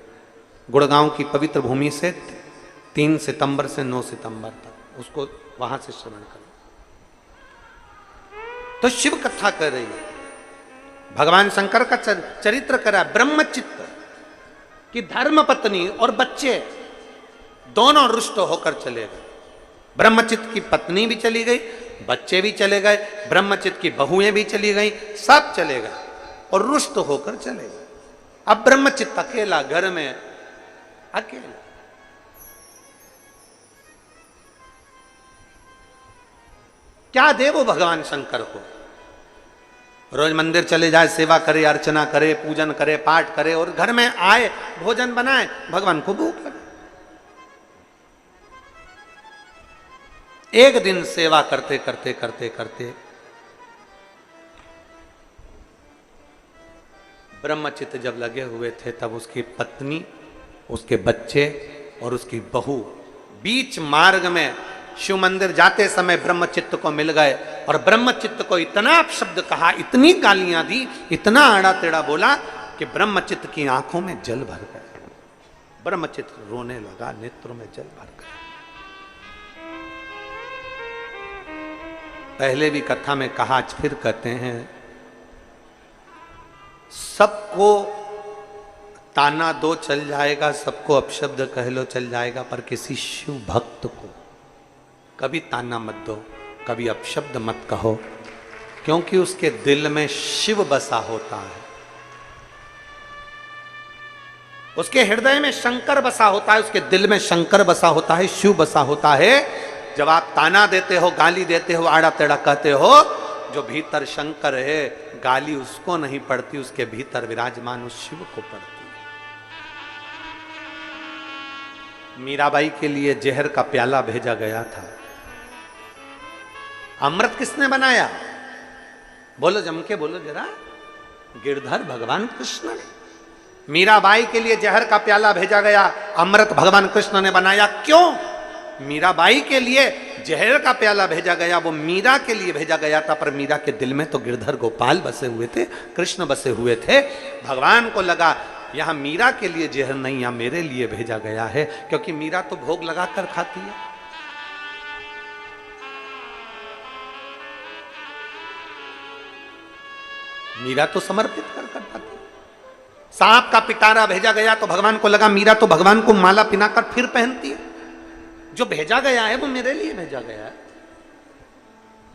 गुड़गांव की पवित्र भूमि से 3 सितंबर से 9 सितंबर तक उसको वहां से श्रवण करें। तो शिव कथा कर रही है, भगवान शंकर का चरित्र करा ब्रह्मचित्त कि धर्म पत्नी और बच्चे दोनों रुष्ट होकर चले गए। ब्रह्मचित्त की पत्नी भी चली गई, बच्चे भी चले गए, ब्रह्मचित्त की बहुएं भी चली गई, सब चले गए और रुष्ट होकर चले गए। अब ब्रह्मचित्त अकेला घर में अकेला। क्या दे वो भगवान शंकर को? रोज मंदिर चले जाए, सेवा करे, अर्चना करे, पूजन करे, पाठ करे और घर में आए, भोजन बनाए, भगवान को भूख लगे। एक दिन सेवा करते करते करते करते ब्रह्मचित्त जब लगे हुए थे तब उसकी पत्नी, उसके बच्चे और उसकी बहू बीच मार्ग में शिव मंदिर जाते समय ब्रह्मचित्त को मिल गए और ब्रह्मचित्त को इतना अपशब्द कहा, इतनी गालियां दी, इतना आड़ा टेढ़ा बोला कि ब्रह्मचित्त की आंखों में जल भर गए। ब्रह्मचित्त रोने लगा, नेत्रों में जल भर गए। पहले भी कथा में कहा, आज फिर कहते हैं, सबको ताना दो चल जाएगा, सबको अपशब्द कह लो चल जाएगा, पर किसी शिव भक्त को कभी ताना मत दो, कभी अपशब्द मत कहो, क्योंकि उसके दिल में शिव बसा होता है, उसके हृदय में शंकर बसा होता है, उसके दिल में शंकर बसा होता है, शिव बसा होता है। जब आप ताना देते हो, गाली देते हो, आड़ा टेढ़ा कहते हो, जो भीतर शंकर है, गाली उसको नहीं पड़ती, उसके भीतर विराजमान उस शिव को पड़ती है। मीराबाई के लिए जहर का प्याला भेजा गया था, अमृत किसने बनाया? बोलो जम के बोलो जरा, गिरधर भगवान कृष्ण ने। मीराबाई के लिए जहर का प्याला भेजा गया, अमृत भगवान कृष्ण ने बनाया। क्यों? मीराबाई के लिए जहर का प्याला भेजा गया, वो मीरा के लिए भेजा गया था, पर मीरा के दिल में तो गिरधर गोपाल बसे हुए थे, कृष्ण बसे हुए थे। भगवान को लगा यहां मीरा के लिए जहर नहीं, यहां मेरे लिए भेजा गया है, क्योंकि मीरा तो भोग लगाकर खाती है। मीरा तो समर्पित कर पाती। सांप का पिटारा भेजा गया तो भगवान को लगा मीरा तो भगवान को माला पिनाकर फिर पहनती है, जो भेजा गया है वो मेरे लिए भेजा गया है।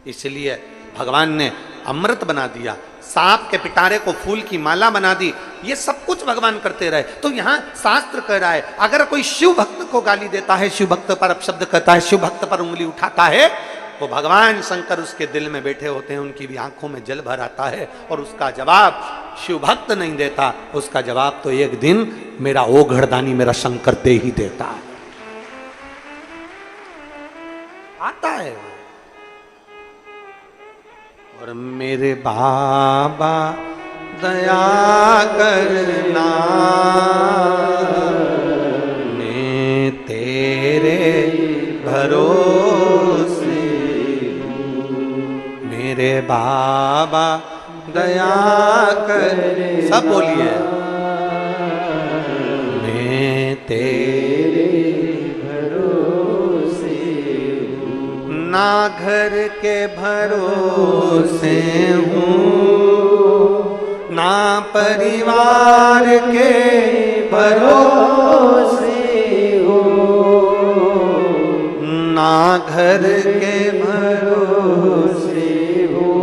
इसलिए भगवान ने अमृत बना दिया, सांप के पिटारे को फूल की माला बना दी, ये सब कुछ भगवान करते रहे। तो यहां शास्त्र कह रहा है, अगर कोई शिव भक्त को गाली देता है, शिव भक्त पर अपशब्द कहता है, शिव भक्त पर उंगली उठाता है, वो भगवान शंकर उसके दिल में बैठे होते हैं, उनकी भी आंखों में जल भर आता है और उसका जवाब शिव भक्त नहीं देता, उसका जवाब तो एक दिन मेरा ओघड़दानी, मेरा शंकर दे ही देता है, आता है। और मेरे बाबा दया करना, मैं तेरे भरोसे, मेरे बाबा दया कर, सब बोलिए, मैं तेरे भरोसे, ना घर के भरोसे हूँ, ना परिवार के भरोसे हूँ, ना घर के भरोसे हूँ,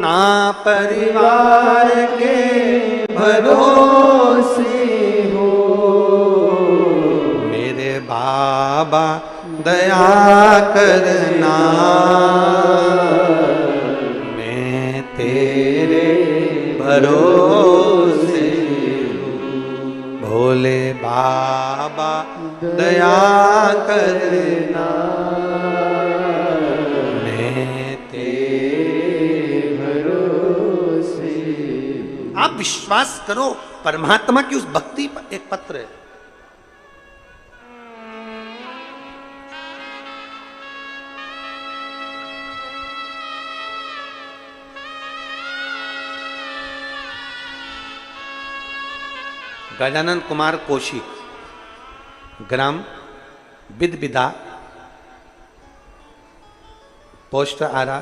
ना परिवार के भरोसे हूँ, मेरे बाबा दया करना। करना, मैं तेरे भरोसे। आप विश्वास करो, परमात्मा की उस भक्ति पर एक पत्र है। गजानन कुमार कौशिक, ग्राम बिदबिदा, पोस्ट आरा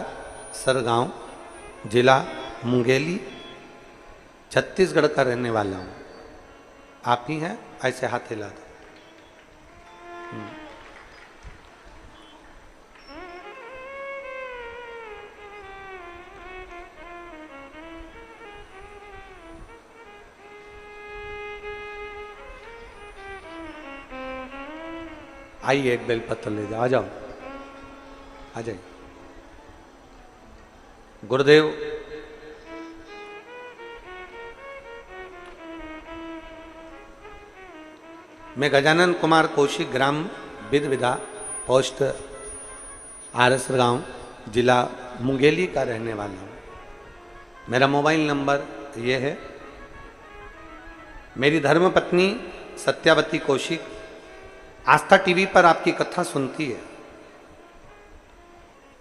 सरगांव, जिला मुंगेली, छत्तीसगढ़ का रहने वाला हूं। आप ही हैं? ऐसे हाथ हिला दो। आइए, एक बेलपत्र ले जाओ, आ जाओ, आ जाइए। गुरुदेव, मैं गजानन कुमार कौशिक, ग्राम बिदविदा, पोस्ट आरसर गांव, जिला मुंगेली का रहने वाला हूँ। मेरा मोबाइल नंबर ये है। मेरी धर्मपत्नी सत्यावती कौशिक आस्था टीवी पर आपकी कथा सुनती है।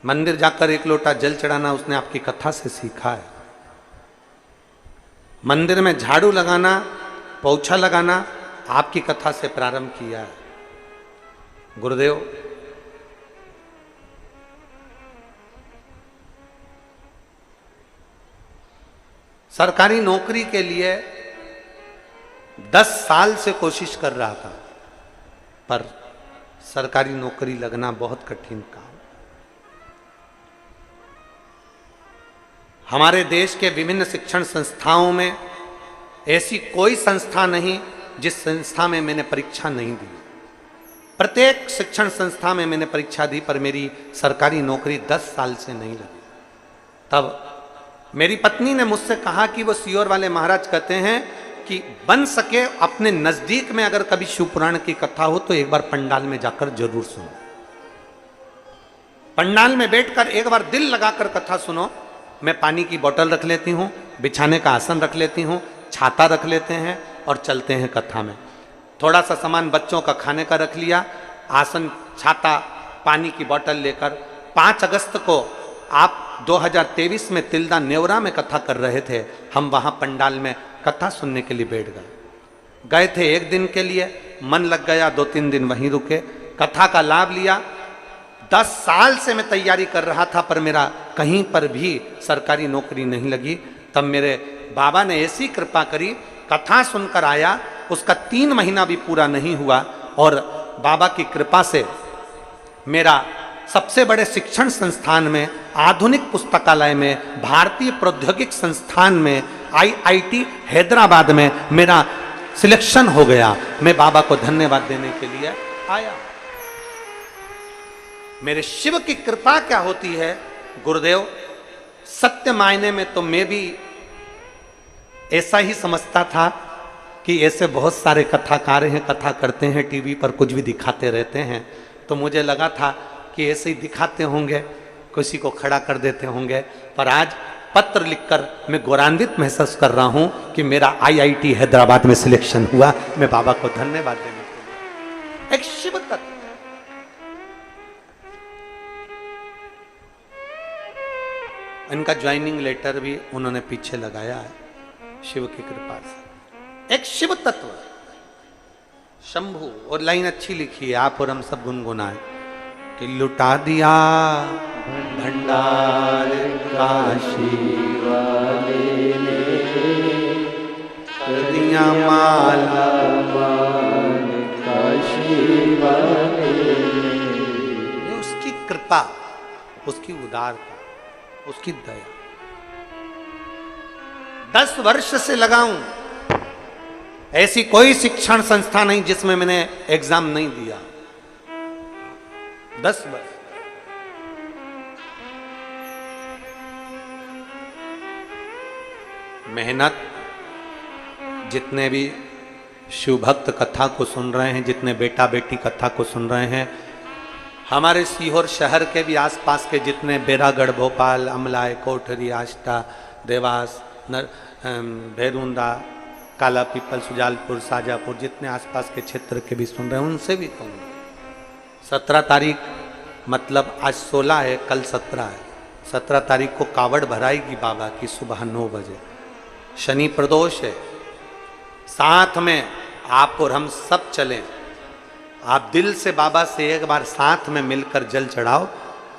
मंदिर जाकर एक लोटा जल चढ़ाना उसने आपकी कथा से सीखा है। मंदिर में झाड़ू लगाना, पोछा लगाना आपकी कथा से प्रारंभ किया है। गुरुदेव, सरकारी नौकरी के लिए 10 साल से कोशिश कर रहा था, पर सरकारी नौकरी लगना बहुत कठिन काम। हमारे देश के विभिन्न शिक्षण संस्थाओं में ऐसी कोई संस्था नहीं जिस संस्था में मैंने परीक्षा नहीं दी। प्रत्येक शिक्षण संस्था में मैंने परीक्षा दी, पर मेरी सरकारी नौकरी 10 साल से नहीं लगी। तब मेरी पत्नी ने मुझसे कहा कि वो सीहोर वाले महाराज कहते हैं कि बन सके अपने नजदीक में अगर कभी शिवपुराण की कथा हो तो एक बार पंडाल में जाकर जरूर सुनो। पंडाल में बैठकर एक बार दिल लगाकर कथा सुनो। मैं पानी की बोतल रख लेती हूँ, बिछाने का आसन रख लेती हूँ, छाता रख लेते हैं और चलते हैं कथा में। थोड़ा सा सामान बच्चों का खाने का रख लिया, आसन, छाता, पानी की बोतल लेकर 5 अगस्त को आप 2023 में तिल्दा नेवरा में कथा कर रहे थे। हम वहाँ पंडाल में कथा सुनने के लिए बैठ गए थे। एक दिन के लिए मन लग गया, 2-3 दिन वहीं रुके, कथा का लाभ लिया। 10 साल से मैं तैयारी कर रहा था, पर मेरा कहीं पर भी सरकारी नौकरी नहीं लगी। तब मेरे बाबा ने ऐसी कृपा करी, कथा सुनकर आया, उसका 3 महीना भी पूरा नहीं हुआ और बाबा की कृपा से मेरा सबसे बड़े शिक्षण संस्थान में, आधुनिक पुस्तकालय में, भारतीय प्रौद्योगिक संस्थान में, IIT हैदराबाद में मेरा सिलेक्शन हो गया। मैं बाबा को धन्यवाद देने के लिए आया। मेरे शिव की कृपा क्या होती है गुरुदेव, सत्य मायने में तो मैं भी ऐसा ही समझता था कि ऐसे बहुत सारे कथाकार हैं, कथा करते हैं, टीवी पर कुछ भी दिखाते रहते हैं। तो मुझे लगा था कि ऐसे ही दिखाते होंगे, किसी को खड़ा कर देते होंगे। पर आज पत्र लिखकर मैं गौरवान्वित महसूस कर रहा हूं कि मेरा IIT हैदराबाद में सिलेक्शन हुआ। मैं बाबा को धन्यवाद देने के लिए। एक शिव तत्व, इनका ज्वाइनिंग लेटर भी उन्होंने पीछे लगाया है, शिव की कृपा से। एक शिव तत्व, शंभु, और लाइन अच्छी लिखी है, आप और हम सब गुनगुनाए कि लुटा दिया भंडार काशी वाले ने, कर दिया माला मान काशी वाले ने। उसकी कृपा, उसकी उदारता, उसकी दया। 10 वर्ष से लगाऊं, ऐसी कोई शिक्षण संस्था नहीं जिसमें मैंने एग्जाम नहीं दिया। 10 वर्ष। मेहनत, जितने भी शिव भक्त कथा को सुन रहे हैं, जितने बेटा बेटी कथा को सुन रहे हैं, हमारे सीहोर शहर के भी आसपास के जितने बेरागढ़, भोपाल, अमलाय, कोठरी, आष्टा, देवास, भैरुंदा, काला पीपल, सुजालपुर, शाजापुर, जितने आसपास के क्षेत्र के भी सुन रहे हैं, उनसे भी कहूँगा 17 तारीख मतलब आज 16 है, कल 17 है। 17 तारीख को कावड़ भराएगी बाबा की सुबह 9 बजे। शनि प्रदोष है, साथ में आप और हम सब चलें। आप दिल से बाबा से एक बार साथ में मिलकर जल चढ़ाओ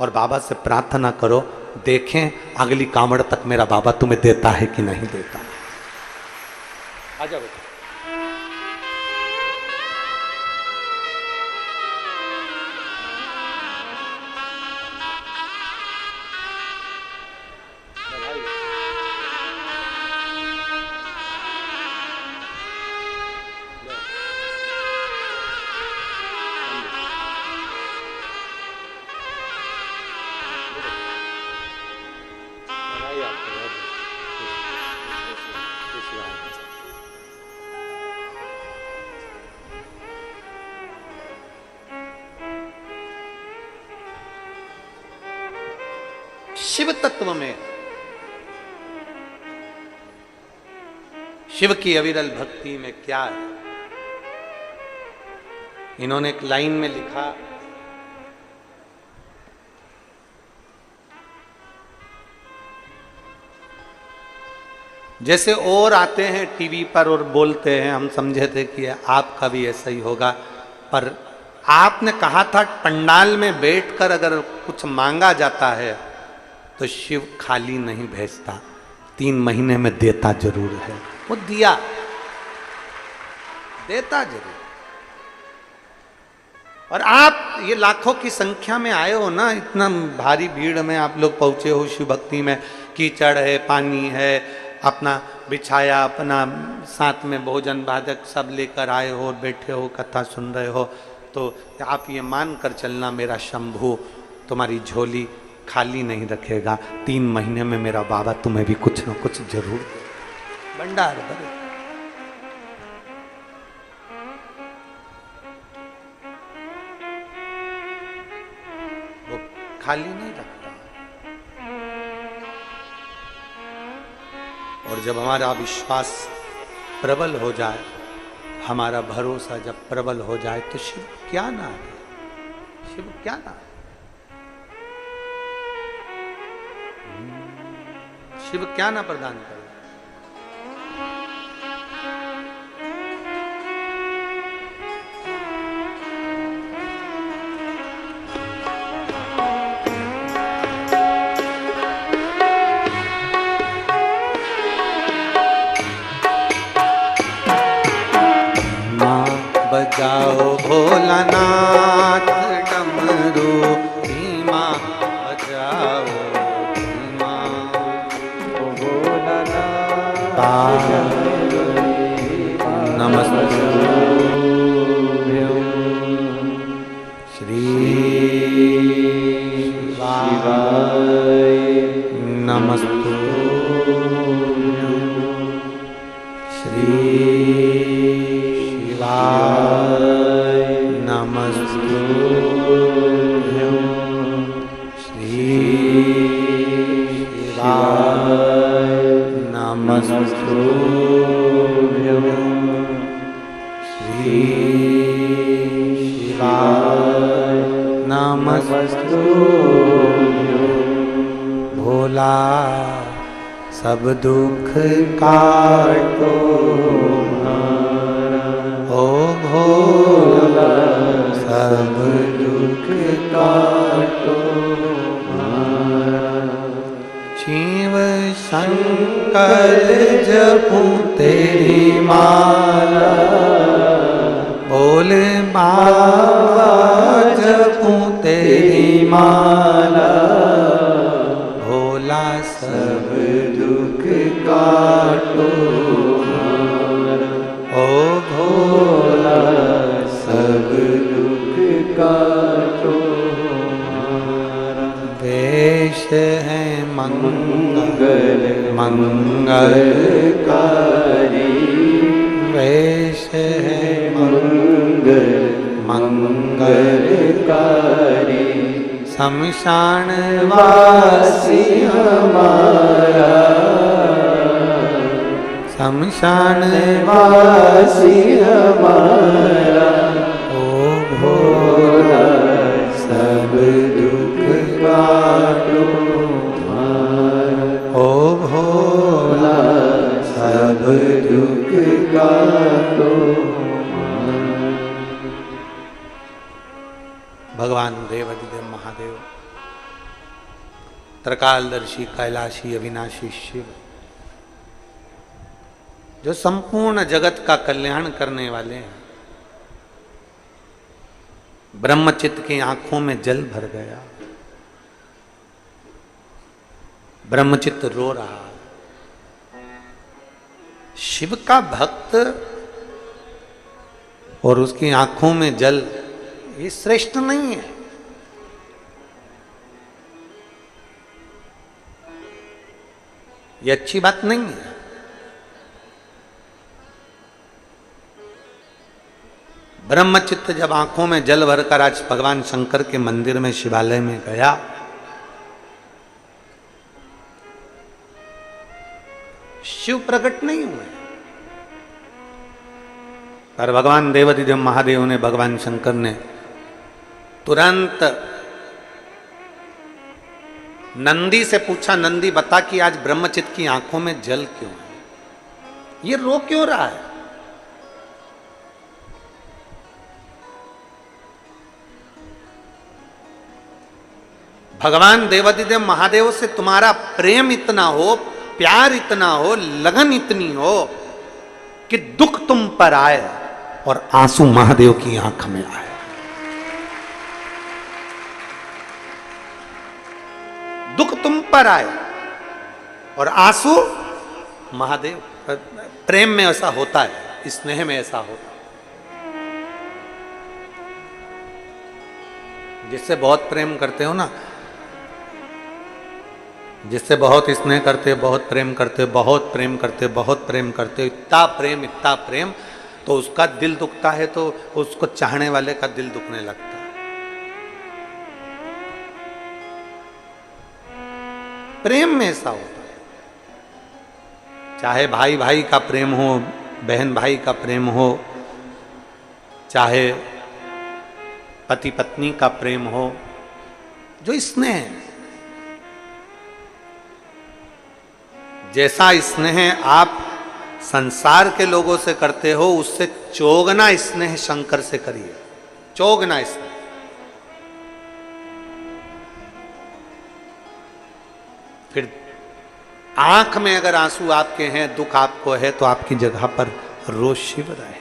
और बाबा से प्रार्थना करो, देखें अगली कावड़ तक मेरा बाबा तुम्हें देता है कि नहीं देता। आ जाओ बेटा। शिव तत्व में, शिव की अविरल भक्ति में क्या है? इन्होंने एक लाइन में लिखा, जैसे और आते हैं टीवी पर और बोलते हैं, हम समझे थे कि आपका भी ऐसा ही होगा, पर आपने कहा था पंडाल में बैठकर अगर कुछ मांगा जाता है तो शिव खाली नहीं भेजता, 3 महीने में देता जरूर है। वो दिया, देता जरूर। और आप ये लाखों की संख्या में आए हो ना, इतना भारी भीड़ में आप लोग पहुंचे हो शिव भक्ति में, कीचड़ है, पानी है, अपना बिछाया, अपना साथ में भोजन भाजक सब लेकर आए हो, बैठे हो, कथा सुन रहे हो, तो आप ये मान कर चलना मेरा शंभू तुम्हारी झोली खाली नहीं रखेगा, 3 महीने में मेरा बाबा तुम्हें भी कुछ न कुछ जरूर भंडार भरे। वो खाली नहीं रखता। और जब हमारा विश्वास प्रबल हो जाए, हमारा भरोसा जब प्रबल हो जाए, तो शिव क्या ना है, शिव क्या ना है, शिव क्या ना प्रदान करे। माँ बजाओ भोलानाथ डमरू, धीमा बजाओ नमस्ते श्री शिवाय, नमस्ते श्री शिवाय, नमस्ते श्री शिवाय, नमस्तुभ्यं श्री शिवाय, नमस्तुभ्यं। भोला सब दुख काटो ओ भोला, सब दुख काटो। शिव शंकर जपूं तेरी माला, भोले बाबा जपूं तेरी माला, भोला सब दुख काटो ओ भोला, सब दुख काटो। वेश है मंगल मंगलकारी, वेश है मंगल मंगलकारी, शमशान वासी हमारा, शमशान वासी हमारा, ओ भोला सब दुख काटो हमारा, ओ भोला सब दुख काटो हमारा। भगवान देवाधिदेव महादेव, त्रिकालदर्शी कैलाशी अविनाशी शिव, जो संपूर्ण जगत का कल्याण करने वाले हैं, ब्रह्मचित्त की आंखों में जल भर गया, ब्रह्मचित्त रो रहा। शिव का भक्त और उसकी आंखों में जल, ये श्रेष्ठ नहीं है। ये अच्छी बात नहीं है। ब्रह्मचित्त जब आंखों में जल भरकर आज भगवान शंकर के मंदिर में शिवालय में गया, शिव प्रकट नहीं हुए, पर भगवान देवाधिदेव महादेव ने, भगवान शंकर ने तुरंत नंदी से पूछा, नंदी बता कि आज ब्रह्मचित्त की आंखों में जल क्यों है, ये रो क्यों रहा है? भगवान देवाधिदेव महादेव से तुम्हारा प्रेम इतना हो, प्यार इतना हो, लगन इतनी हो कि दुख तुम पर आए और आंसू महादेव की आंख में आए। दुख तुम पर आए और आंसू महादेव। प्रेम में ऐसा होता है, स्नेह में ऐसा होता है। जिससे बहुत प्रेम करते हो ना, जिससे बहुत स्नेह करते हो, बहुत प्रेम करते हो, बहुत प्रेम करते हो, बहुत प्रेम करते हो, इतना प्रेम, तो उसका दिल दुखता है तो उसको चाहने वाले का दिल दुखने लगता है। प्रेम में ऐसा होता है। चाहे भाई भाई का प्रेम हो, बहन भाई का प्रेम हो, चाहे पति पत्नी का प्रेम हो, जो स्नेह है, जैसा स्नेह आप संसार के लोगों से करते हो, उससे चौगुना स्नेह शंकर से करिए, चौगुना स्नेह। फिर आंख में अगर आंसू आपके हैं, दुख आपको है, तो आपकी जगह पर रोज शिव रहे।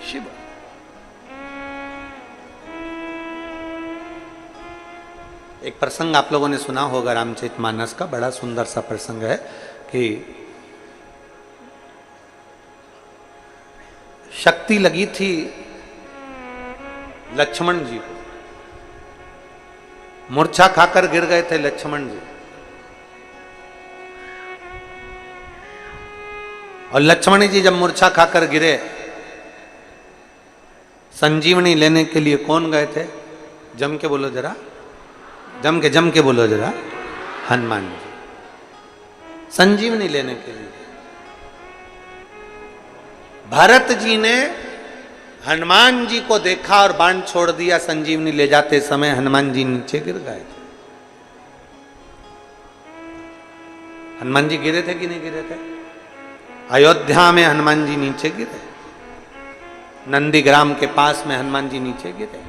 शिव एक प्रसंग आप लोगों ने सुना होगा, रामचरितमानस का बड़ा सुंदर सा प्रसंग है कि शक्ति लगी थी लक्ष्मण जी को, मूर्छा खाकर गिर गए थे लक्ष्मण जी, और लक्ष्मण जी जब मूर्छा खाकर गिरे, संजीवनी लेने के लिए कौन गए थे? जम के बोलो जरा, जम के बोलो जरा, हनुमान जी संजीवनी लेने के लिए। भरत जी ने हनुमान जी को देखा और बाण छोड़ दिया, संजीवनी ले जाते समय हनुमान जी नीचे गिर गए थे। हनुमान जी गिरे थे कि नहीं गिरे थे? अयोध्या में हनुमान जी नीचे गिरे, नंदीग्राम के पास में हनुमान जी नीचे गिरे।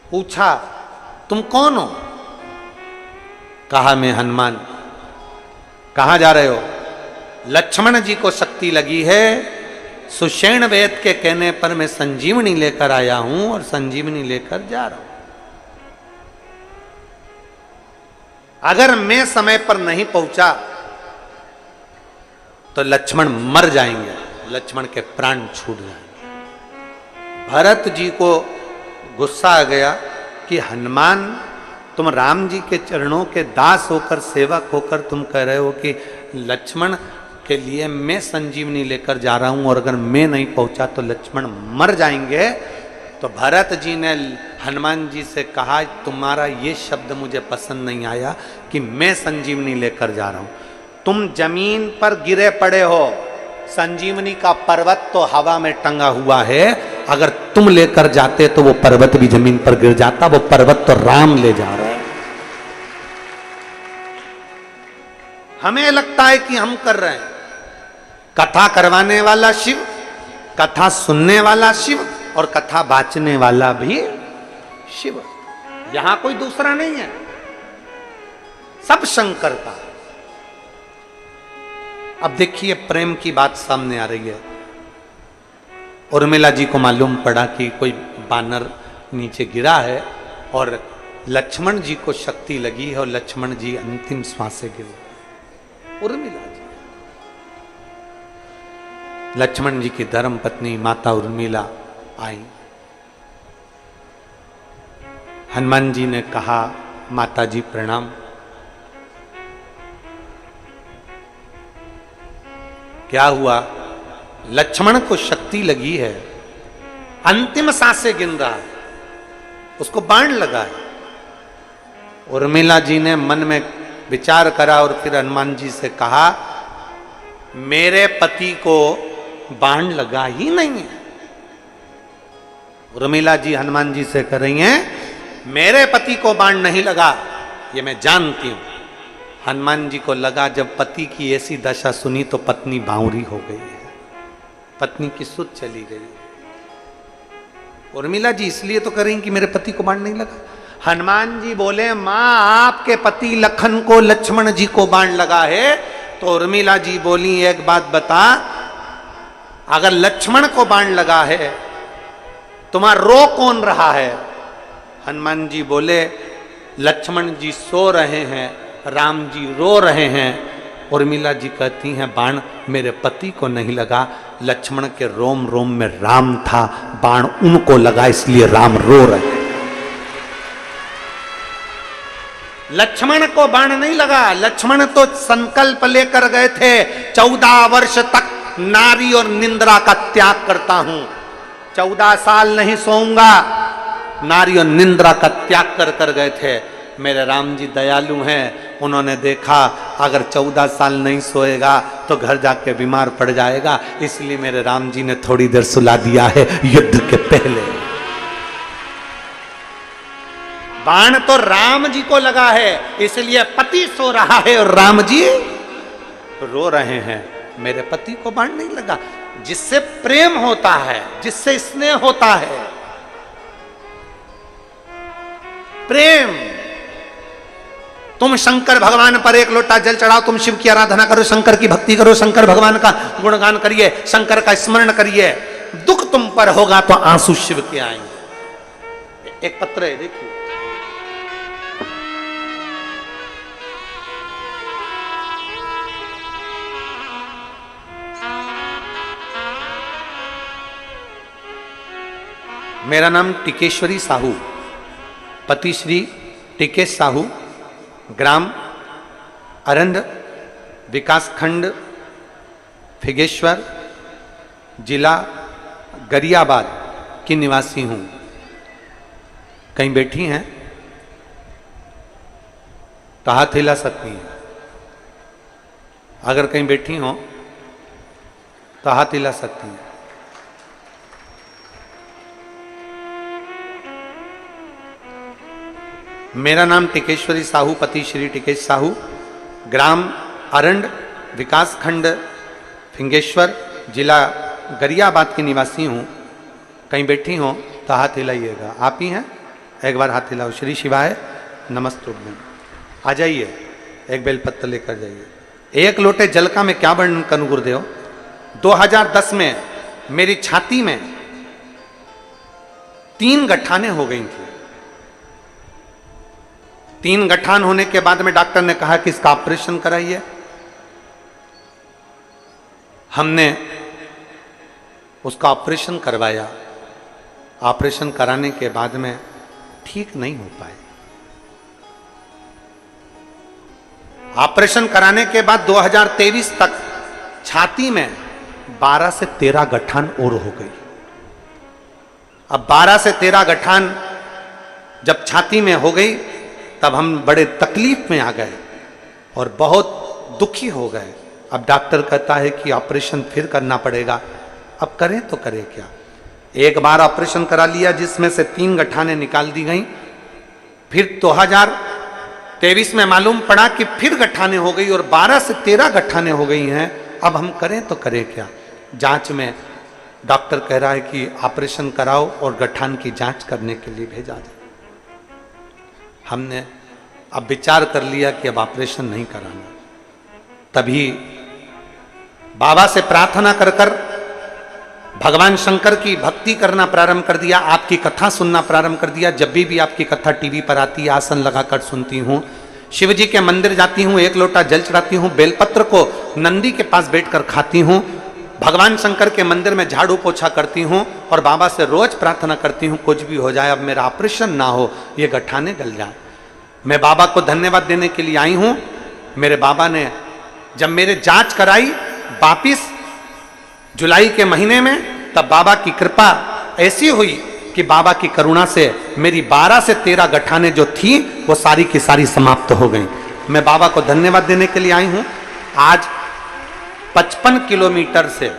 पूछा तुम कौन हो? कहा मैं हनुमान। कहां जा रहे हो? लक्ष्मण जी को शक्ति लगी है, सुषेण वेद के कहने पर मैं संजीवनी लेकर आया हूं और संजीवनी लेकर जा रहा हूं। अगर मैं समय पर नहीं पहुंचा तो लक्ष्मण मर जाएंगे, लक्ष्मण के प्राण छूट जाएंगे। भरत जी को गुस्सा आ गया कि हनुमान तुम राम जी के चरणों के दास होकर, सेवक होकर तुम कह रहे हो कि लक्ष्मण के लिए मैं संजीवनी लेकर जा रहा हूं और अगर मैं नहीं पहुंचा तो लक्ष्मण मर जाएंगे। तो भरत जी ने हनुमान जी से कहा, तुम्हारा ये शब्द मुझे पसंद नहीं आया कि मैं संजीवनी लेकर जा रहा हूं। तुम जमीन पर गिरे पड़े हो, संजीवनी का पर्वत तो हवा में टंगा हुआ है, अगर तुम लेकर जाते तो वो पर्वत भी जमीन पर गिर जाता। वो पर्वत तो राम ले जा रहा है। हमें लगता है कि हम कर रहे हैं। कथा करवाने वाला शिव, कथा सुनने वाला शिव और कथा बांचने वाला भी शिव, यहां कोई दूसरा नहीं है, सब शंकर का। अब देखिए प्रेम की बात सामने आ रही है। उर्मिला जी को मालूम पड़ा कि कोई बानर नीचे गिरा है और लक्ष्मण जी को शक्ति लगी है और लक्ष्मण जी अंतिम श्वास से गिरे। उर्मिला जी, लक्ष्मण जी की धर्म पत्नी माता उर्मिला आई। हनुमान जी ने कहा, माता जी प्रणाम। क्या हुआ? लक्ष्मण को शक्ति लगी है, अंतिम सांसें गिन रहा है, उसको बाण लगा है। उर्मिला जी ने मन में विचार करा और फिर हनुमान जी से कहा, मेरे पति को बाण लगा ही नहीं है। उर्मिला जी हनुमान जी से कह रही हैं, मेरे पति को बाण नहीं लगा, ये मैं जानती हूं। हनुमान जी को लगा, जब पति की ऐसी दशा सुनी तो पत्नी बावरी हो गई है, पत्नी की सुध चली गई। उर्मिला जी इसलिए तो कह रही कि मेरे पति को बाण नहीं लगा। हनुमान जी बोले, मां आपके पति लखन को लक्ष्मण जी को बाण लगा है। तो उर्मिला जी बोली, एक बात बता, अगर लक्ष्मण को बाण लगा है तुम्हारा रो कौन रहा है? हनुमान जी बोले, लक्ष्मण जी सो रहे हैं, राम जी रो रहे हैं। उर्मिला जी कहती हैं, बाण मेरे पति को नहीं लगा, लक्ष्मण के रोम रोम में राम था, बाण उनको लगा इसलिए राम रो रहे हैं। लक्ष्मण को बाण नहीं लगा, लक्ष्मण तो संकल्प लेकर गए थे 14 वर्ष तक नारी और निंद्रा का त्याग करता हूं, 14 साल नहीं सोऊंगा, नारी और निंद्रा का त्याग कर गए थे। मेरे राम जी दयालु हैं, उन्होंने देखा अगर 14 साल नहीं सोएगा तो घर जाके बीमार पड़ जाएगा, इसलिए मेरे राम जी ने थोड़ी देर सुला दिया है युद्ध के पहले। बाण तो राम जी को लगा है, इसलिए पति सो रहा है और राम जी रो रहे हैं। मेरे पति को बाण नहीं लगा। जिससे प्रेम होता है, जिससे स्नेह होता है, प्रेम। तुम शंकर भगवान पर एक लोटा जल चढ़ाओ, तुम शिव की आराधना करो, शंकर की भक्ति करो, शंकर भगवान का गुणगान करिए, शंकर का स्मरण करिए, दुख तुम पर होगा तो आंसू शिव के आएंगे। एक पत्र है, देखिए, मेरा नाम टिकेश्वरी साहू, पति श्री टिकेश साहू, ग्राम अरंड, विकास खंड फिगेश्वर, जिला गरियाबाद की निवासी हूं। कहीं बैठी हैं तो हाथ हिला सकती हैं, अगर कहीं बैठी हो तो हाथ हिला सकती हैं। मेरा नाम टिकेश्वरी साहू, पति श्री टिकेश साहू, ग्राम अरंड, विकास खंड फिंगेश्वर, जिला गरियाबाद की निवासी हूँ। कहीं बैठी हो तो हाथ हिलाइएगा। आप ही हैं? एक बार हाथ हिलाओ। श्री शिवाय नमस्तुभ्यं। आ जाइए, एक बेलपत्र लेकर जाइए। एक लोटे जल का मैं क्या वर्णन करूं गुरुदेव। 2010 में मेरी छाती में 3 गठानें हो गई थी। 3 गठान होने के बाद में डॉक्टर ने कहा कि इसका ऑपरेशन कराइए। हमने उसका ऑपरेशन करवाया। ऑपरेशन कराने के बाद में ठीक नहीं हो पाए। ऑपरेशन कराने के बाद 2023 तक छाती में 12 से 13 गठान और हो गई। अब 12 से 13 गठान जब छाती में हो गई तब हम बड़े तकलीफ में आ गए और बहुत दुखी हो गए। अब डॉक्टर कहता है कि ऑपरेशन फिर करना पड़ेगा। अब करें तो करें क्या। एक बार ऑपरेशन करा लिया जिसमें से 3 गठाने निकाल दी गई। फिर 2023 में मालूम पड़ा कि फिर गठाने हो गई और 12 से 13 गठाने हो गई हैं। अब हम करें तो करें क्या। जांच में डॉक्टर कह रहा है कि ऑपरेशन कराओ और गठान की जांच करने के लिए भेजा जाए। हमने अब विचार कर लिया कि अब ऑपरेशन नहीं कराना। तभी बाबा से प्रार्थना कर कर भगवान शंकर की भक्ति करना प्रारंभ कर दिया। आपकी कथा सुनना प्रारंभ कर दिया। जब भी आपकी कथा टीवी पर आती है आसन लगाकर सुनती हूँ। शिव जी के मंदिर जाती हूँ, 1 लोटा जल चढ़ाती हूँ, बेलपत्र को नंदी के पास बैठकर खाती हूँ। भगवान शंकर के मंदिर में झाड़ू पोछा करती हूँ और बाबा से रोज प्रार्थना करती हूँ कुछ भी हो जाए, अब मेरा ऑपरेशन ना हो, ये गठाने गल जाए। मैं बाबा को धन्यवाद देने के लिए आई हूँ। मेरे बाबा ने जब मेरे जांच कराई वापिस जुलाई के महीने में, तब बाबा की कृपा ऐसी हुई कि बाबा की करुणा से मेरी 12 से 13 गठाने जो थी वो सारी की सारी समाप्त हो गई। मैं बाबा को धन्यवाद देने के लिए आई हूँ। आज 55 किलोमीटर से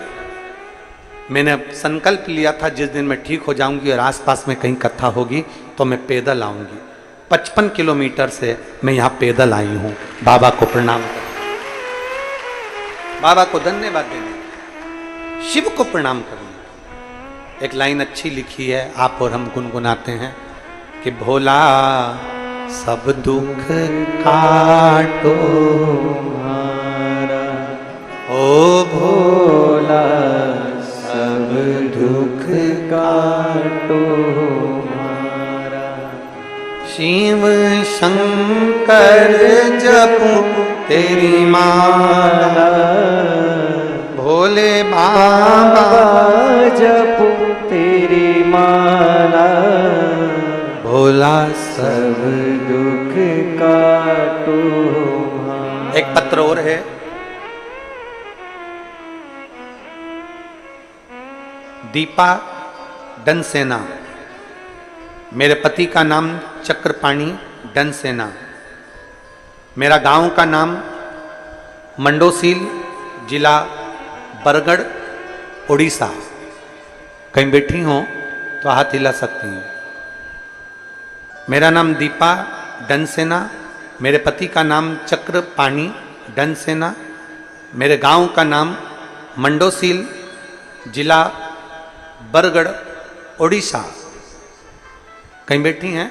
मैंने संकल्प लिया था जिस दिन मैं ठीक हो जाऊंगी और आसपास में कहीं कथा होगी तो मैं पैदल आऊंगी। 55 किलोमीटर से मैं यहाँ पैदल आई हूँ बाबा को प्रणाम करने, बाबा को धन्यवाद देने, शिव को प्रणाम करने। एक लाइन अच्छी लिखी है, आप और हम गुनगुनाते हैं कि भोला सब दुख काटो हमारा, ओ भोला सब दुख काटो हमारा। शिव शंकर जपू तेरी माला, भोले बाबा जपू तेरी माला, भोला सब दुख काटो हमारा। एक पत्र और है, दीपा डनसेना। मेरे पति का नाम चक्रपाणी डनसेना। मेरा गांव का नाम मंडोसील, जिला बरगढ़, उड़ीसा। कहीं बैठी हो तो हाथ हिला सकती हैं। मेरा नाम दीपा डनसेना, मेरे पति का नाम चक्रपाणी डनसेना। मेरे गांव का नाम मंडोसील, जिला बरगढ़, उड़ीसा। कहीं बैठी हैं?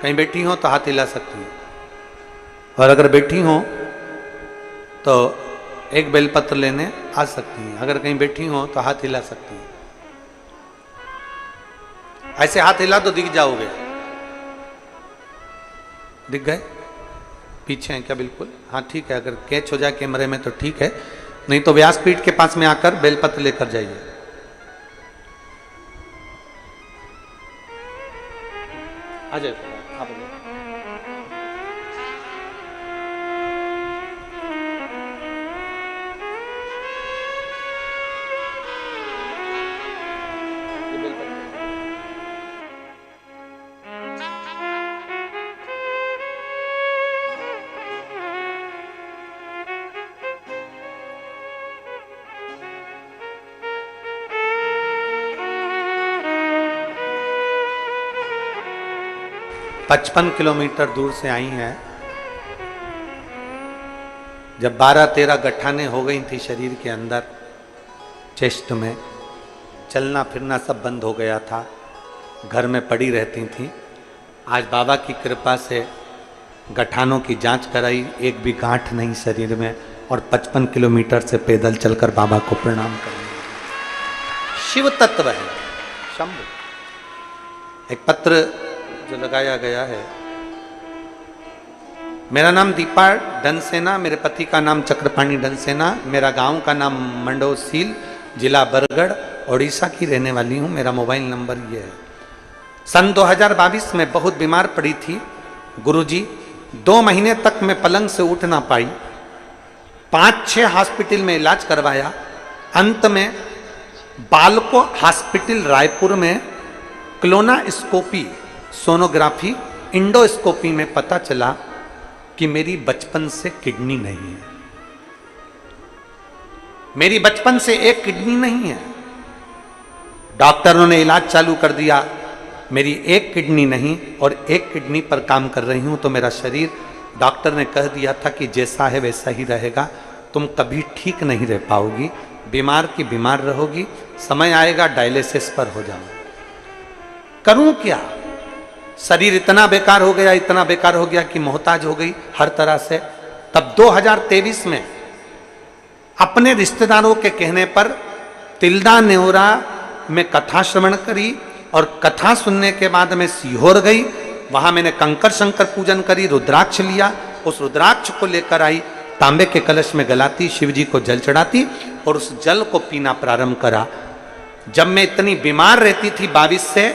कहीं बैठी हो तो हाथ हिला सकती हैं। और अगर बैठी हो तो एक बेलपत्र लेने आ सकती हैं। अगर कहीं बैठी हो तो हाथ हिला सकती हैं। ऐसे हाथ हिला तो दिख जाओगे। दिख गए? पीछे हैं क्या? बिल्कुल हाँ ठीक है। अगर कैच हो जाए कैमरे में तो ठीक है, नहीं तो व्यासपीठ के पास में आकर बेलपत्र लेकर जाइए। आ जाए आप। पचपन किलोमीटर दूर से आई हैं। जब 12-13 गठाने हो गई थी शरीर के अंदर, चेस्ट में, चलना फिरना सब बंद हो गया था, घर में पड़ी रहती थी। आज बाबा की कृपा से गठानों की जांच कराई, एक भी गांठ नहीं शरीर में, और 55 किलोमीटर से पैदल चलकर बाबा को प्रणाम करने। शिव तत्व है शंभु। एक पत्र जो लगाया गया है, मेरा नाम दीपा डनसेना, मेरे पति का नाम चक्रपाणी डनसेना, मेरा गांव का नाम मंडोसील, जिला बरगढ़, उड़ीसा की रहने वाली हूं। मेरा मोबाइल नंबर ये है। सन 2022 में बहुत बीमार पड़ी थी। गुरुजी 2 महीने तक मैं पलंग से उठ ना पाई। 5-6 हॉस्पिटल में इलाज करवाया। अंत में बालको हॉस्पिटल रायपुर में क्लोनास्कोपी, सोनोग्राफी, इंडोस्कोपी में पता चला कि मेरी बचपन से किडनी नहीं है। मेरी बचपन से एक किडनी नहीं है। डॉक्टरों ने इलाज चालू कर दिया। मेरी एक किडनी नहीं और एक किडनी पर काम कर रही हूं, तो मेरा शरीर, डॉक्टर ने कह दिया था कि जैसा है वैसा ही रहेगा, तुम कभी ठीक नहीं रह पाओगी, बीमार की बीमार रहोगी, समय आएगा डायलिसिस पर हो जाओ। करूं क्या? शरीर इतना बेकार हो गया, इतना बेकार हो गया कि मोहताज हो गई हर तरह से। तब 2023 में अपने रिश्तेदारों के कहने पर तिल्दा नेवरा में कथा श्रवण करी और कथा सुनने के बाद मैं सीहोर गई। वहां मैंने कंकर शंकर पूजन करी, रुद्राक्ष लिया, उस रुद्राक्ष को लेकर आई, तांबे के कलश में गलाती, शिव जी को जल चढ़ाती और उस जल को पीना प्रारंभ करा। जब मैं इतनी बीमार रहती थी 22 से,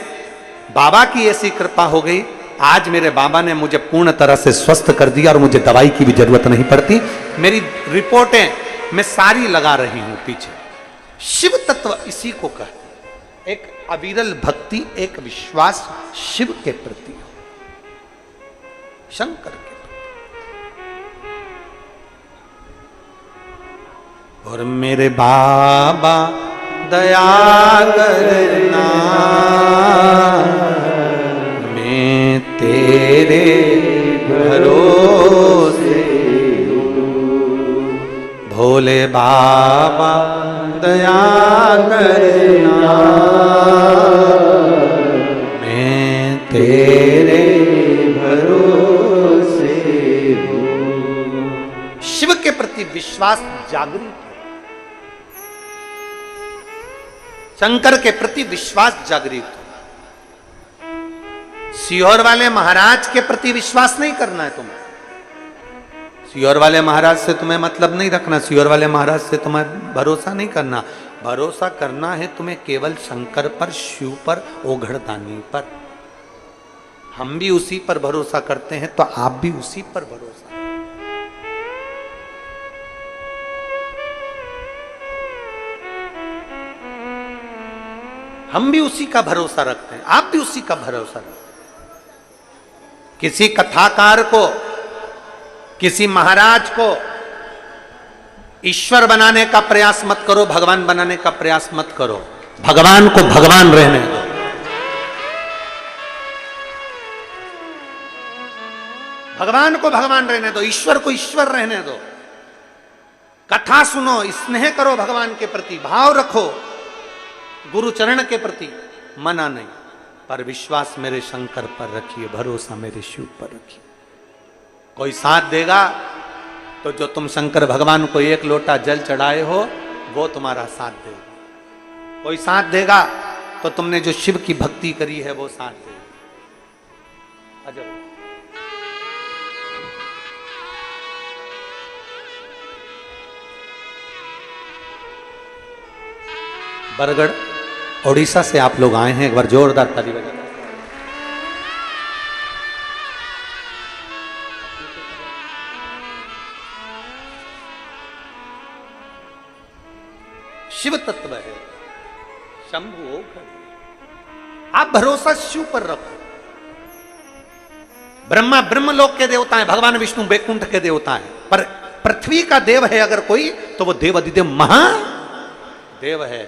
बाबा की ऐसी कृपा हो गई, आज मेरे बाबा ने मुझे पूर्ण तरह से स्वस्थ कर दिया और मुझे दवाई की भी जरूरत नहीं पड़ती। मेरी रिपोर्टें मैं सारी लगा रही हूं पीछे। शिव तत्व इसी को कहते हैं, एक अविरल भक्ति, एक विश्वास शिव के प्रति, शंकर के प्रति। और मेरे बाबा दया करना, मैं तेरे भरोसे, भोले बाबा दया करना, मैं तेरे भरोसे हूँ। शिव के प्रति विश्वास जागृत है, शंकर के प्रति विश्वास जागृत है। सीहोर वाले महाराज के प्रति विश्वास नहीं करना है तुम्हें। सीहोर वाले महाराज से तुम्हें मतलब नहीं रखना, सीहोर वाले महाराज से तुम्हें भरोसा नहीं करना। भरोसा करना है तुम्हें केवल शंकर पर, शिव पर, ओघड़दानी पर। हम भी उसी पर भरोसा करते हैं, तो आप भी उसी पर भरोसा। हम भी उसी का भरोसा रखते हैं, आप भी उसी का भरोसा रखते हैं। किसी कथाकार को, किसी महाराज को ईश्वर बनाने का प्रयास मत करो, भगवान बनाने का प्रयास मत करो। भगवान को भगवान रहने दो। भगवान को भगवान रहने दो, ईश्वर को ईश्वर रहने दो। कथा सुनो, स्नेह करो भगवान के प्रति, भाव रखो गुरु चरण के प्रति, मना नहीं, पर विश्वास मेरे शंकर पर रखिए, भरोसा मेरे शिव पर रखिए। कोई साथ देगा तो जो तुम शंकर भगवान को 1 लोटा जल चढ़ाए हो वो तुम्हारा साथ देगा। कोई साथ देगा तो तुमने जो शिव की भक्ति करी है वो साथ देगा। अजब। बरगढ़ ओडिशा से आप लोग आए हैं, एक बार जोरदार ताली बजाएं। शिव तत्व है, शंभु ओघड़। आप भरोसा शिव पर रखो। ब्रह्मा ब्रह्मलोक के देवता हैं, भगवान विष्णु बैकुंठ के देवता हैं, पर पृथ्वी का देव है अगर कोई तो वो देव अधिदेव महादेव है।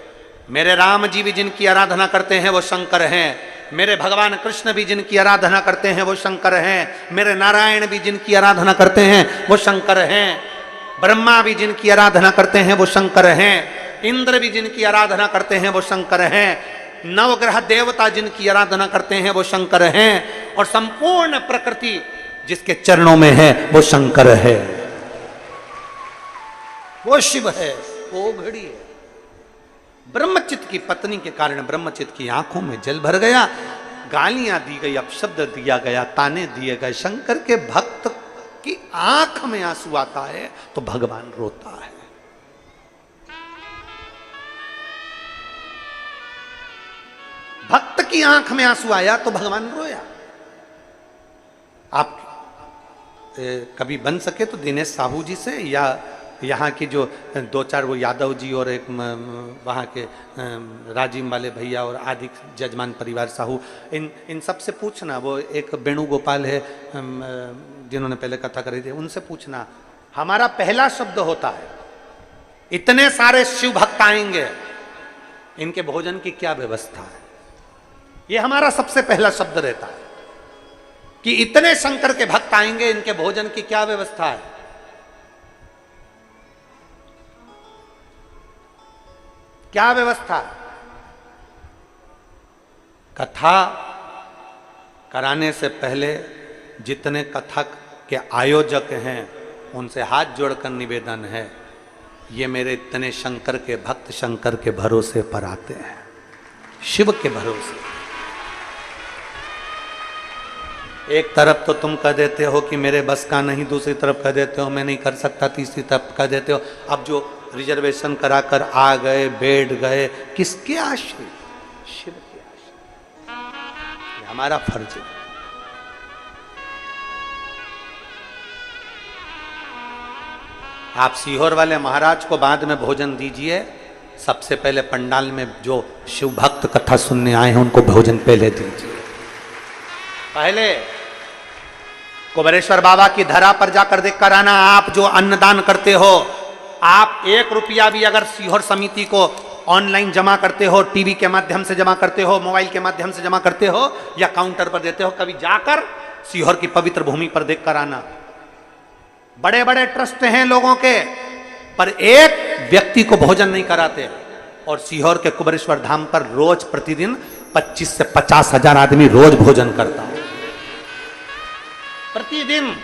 मेरे राम जी भी जिनकी आराधना करते हैं वो शंकर हैं। मेरे भगवान कृष्ण भी जिनकी आराधना करते हैं वो शंकर हैं। मेरे नारायण भी जिनकी आराधना करते हैं वो शंकर हैं। ब्रह्मा भी जिनकी आराधना करते हैं वो शंकर हैं। इंद्र भी जिनकी आराधना करते हैं वो शंकर हैं। नवग्रह देवता जिनकी आराधना करते हैं वो शंकर हैं। और संपूर्ण प्रकृति जिसके चरणों में है वो शंकर है, वो शिव है, वो घड़ी है। ब्रह्मचित्त की पत्नी के कारण ब्रह्मचित्त की आंखों में जल भर गया, गालियां दी गई, अपशब्द दिया गया, ताने दिए गए। शंकर के भक्त की आंख में आंसू आता है तो भगवान रोता है। भक्त की आंख में आंसू आया तो भगवान रोया। आप कभी बन सके तो दिनेश साहू जी से, या यहाँ की जो 2-4 वो यादव जी और एक वहाँ के राजीव वाले भैया और आदि जजमान परिवार साहू, इन सब से पूछना। वो एक वेणुगोपाल है जिन्होंने पहले कथा करी थी, उनसे पूछना। हमारा पहला शब्द होता है, इतने सारे शिव भक्त आएंगे, इनके भोजन की क्या व्यवस्था है। ये हमारा सबसे पहला शब्द रहता है कि इतने शंकर के भक्त आएंगे, इनके भोजन की क्या व्यवस्था है। क्या व्यवस्था है। कथा कराने से पहले जितने कथक के आयोजक हैं उनसे हाथ जोड़कर निवेदन है, ये मेरे इतने शंकर के भक्त शंकर के भरोसे पर आते हैं, शिव के भरोसे। एक तरफ तो तुम कह देते हो कि मेरे बस का नहीं, दूसरी तरफ कह देते हो मैं नहीं कर सकता, तीसरी तरफ कह देते हो अब जो रिजर्वेशन कराकर आ गए, बैठ गए, किसके आश्रय? शिव के आश्रय। ये हमारा फर्ज है। आप सीहोर वाले महाराज को बाद में भोजन दीजिए, सबसे पहले पंडाल में जो शिव भक्त कथा सुनने आए हैं उनको भोजन पहले दीजिए। पहले कुबेरेश्वर बाबा की धरा पर जाकर देख कर आना। आप जो अन्नदान करते हो, आप 1 रुपया भी अगर सीहोर समिति को ऑनलाइन जमा करते हो, टीवी के माध्यम से जमा करते हो, मोबाइल के माध्यम से जमा करते हो या काउंटर पर देते हो, कभी जाकर सीहोर की पवित्र भूमि पर देख कर आना। बड़े बड़े ट्रस्ट हैं लोगों के, पर एक व्यक्ति को भोजन नहीं कराते। और सीहोर के कुबेरेश्वर धाम पर रोज प्रतिदिन 25 से 50 हजार आदमी रोज भोजन करता है, प्रतिदिन।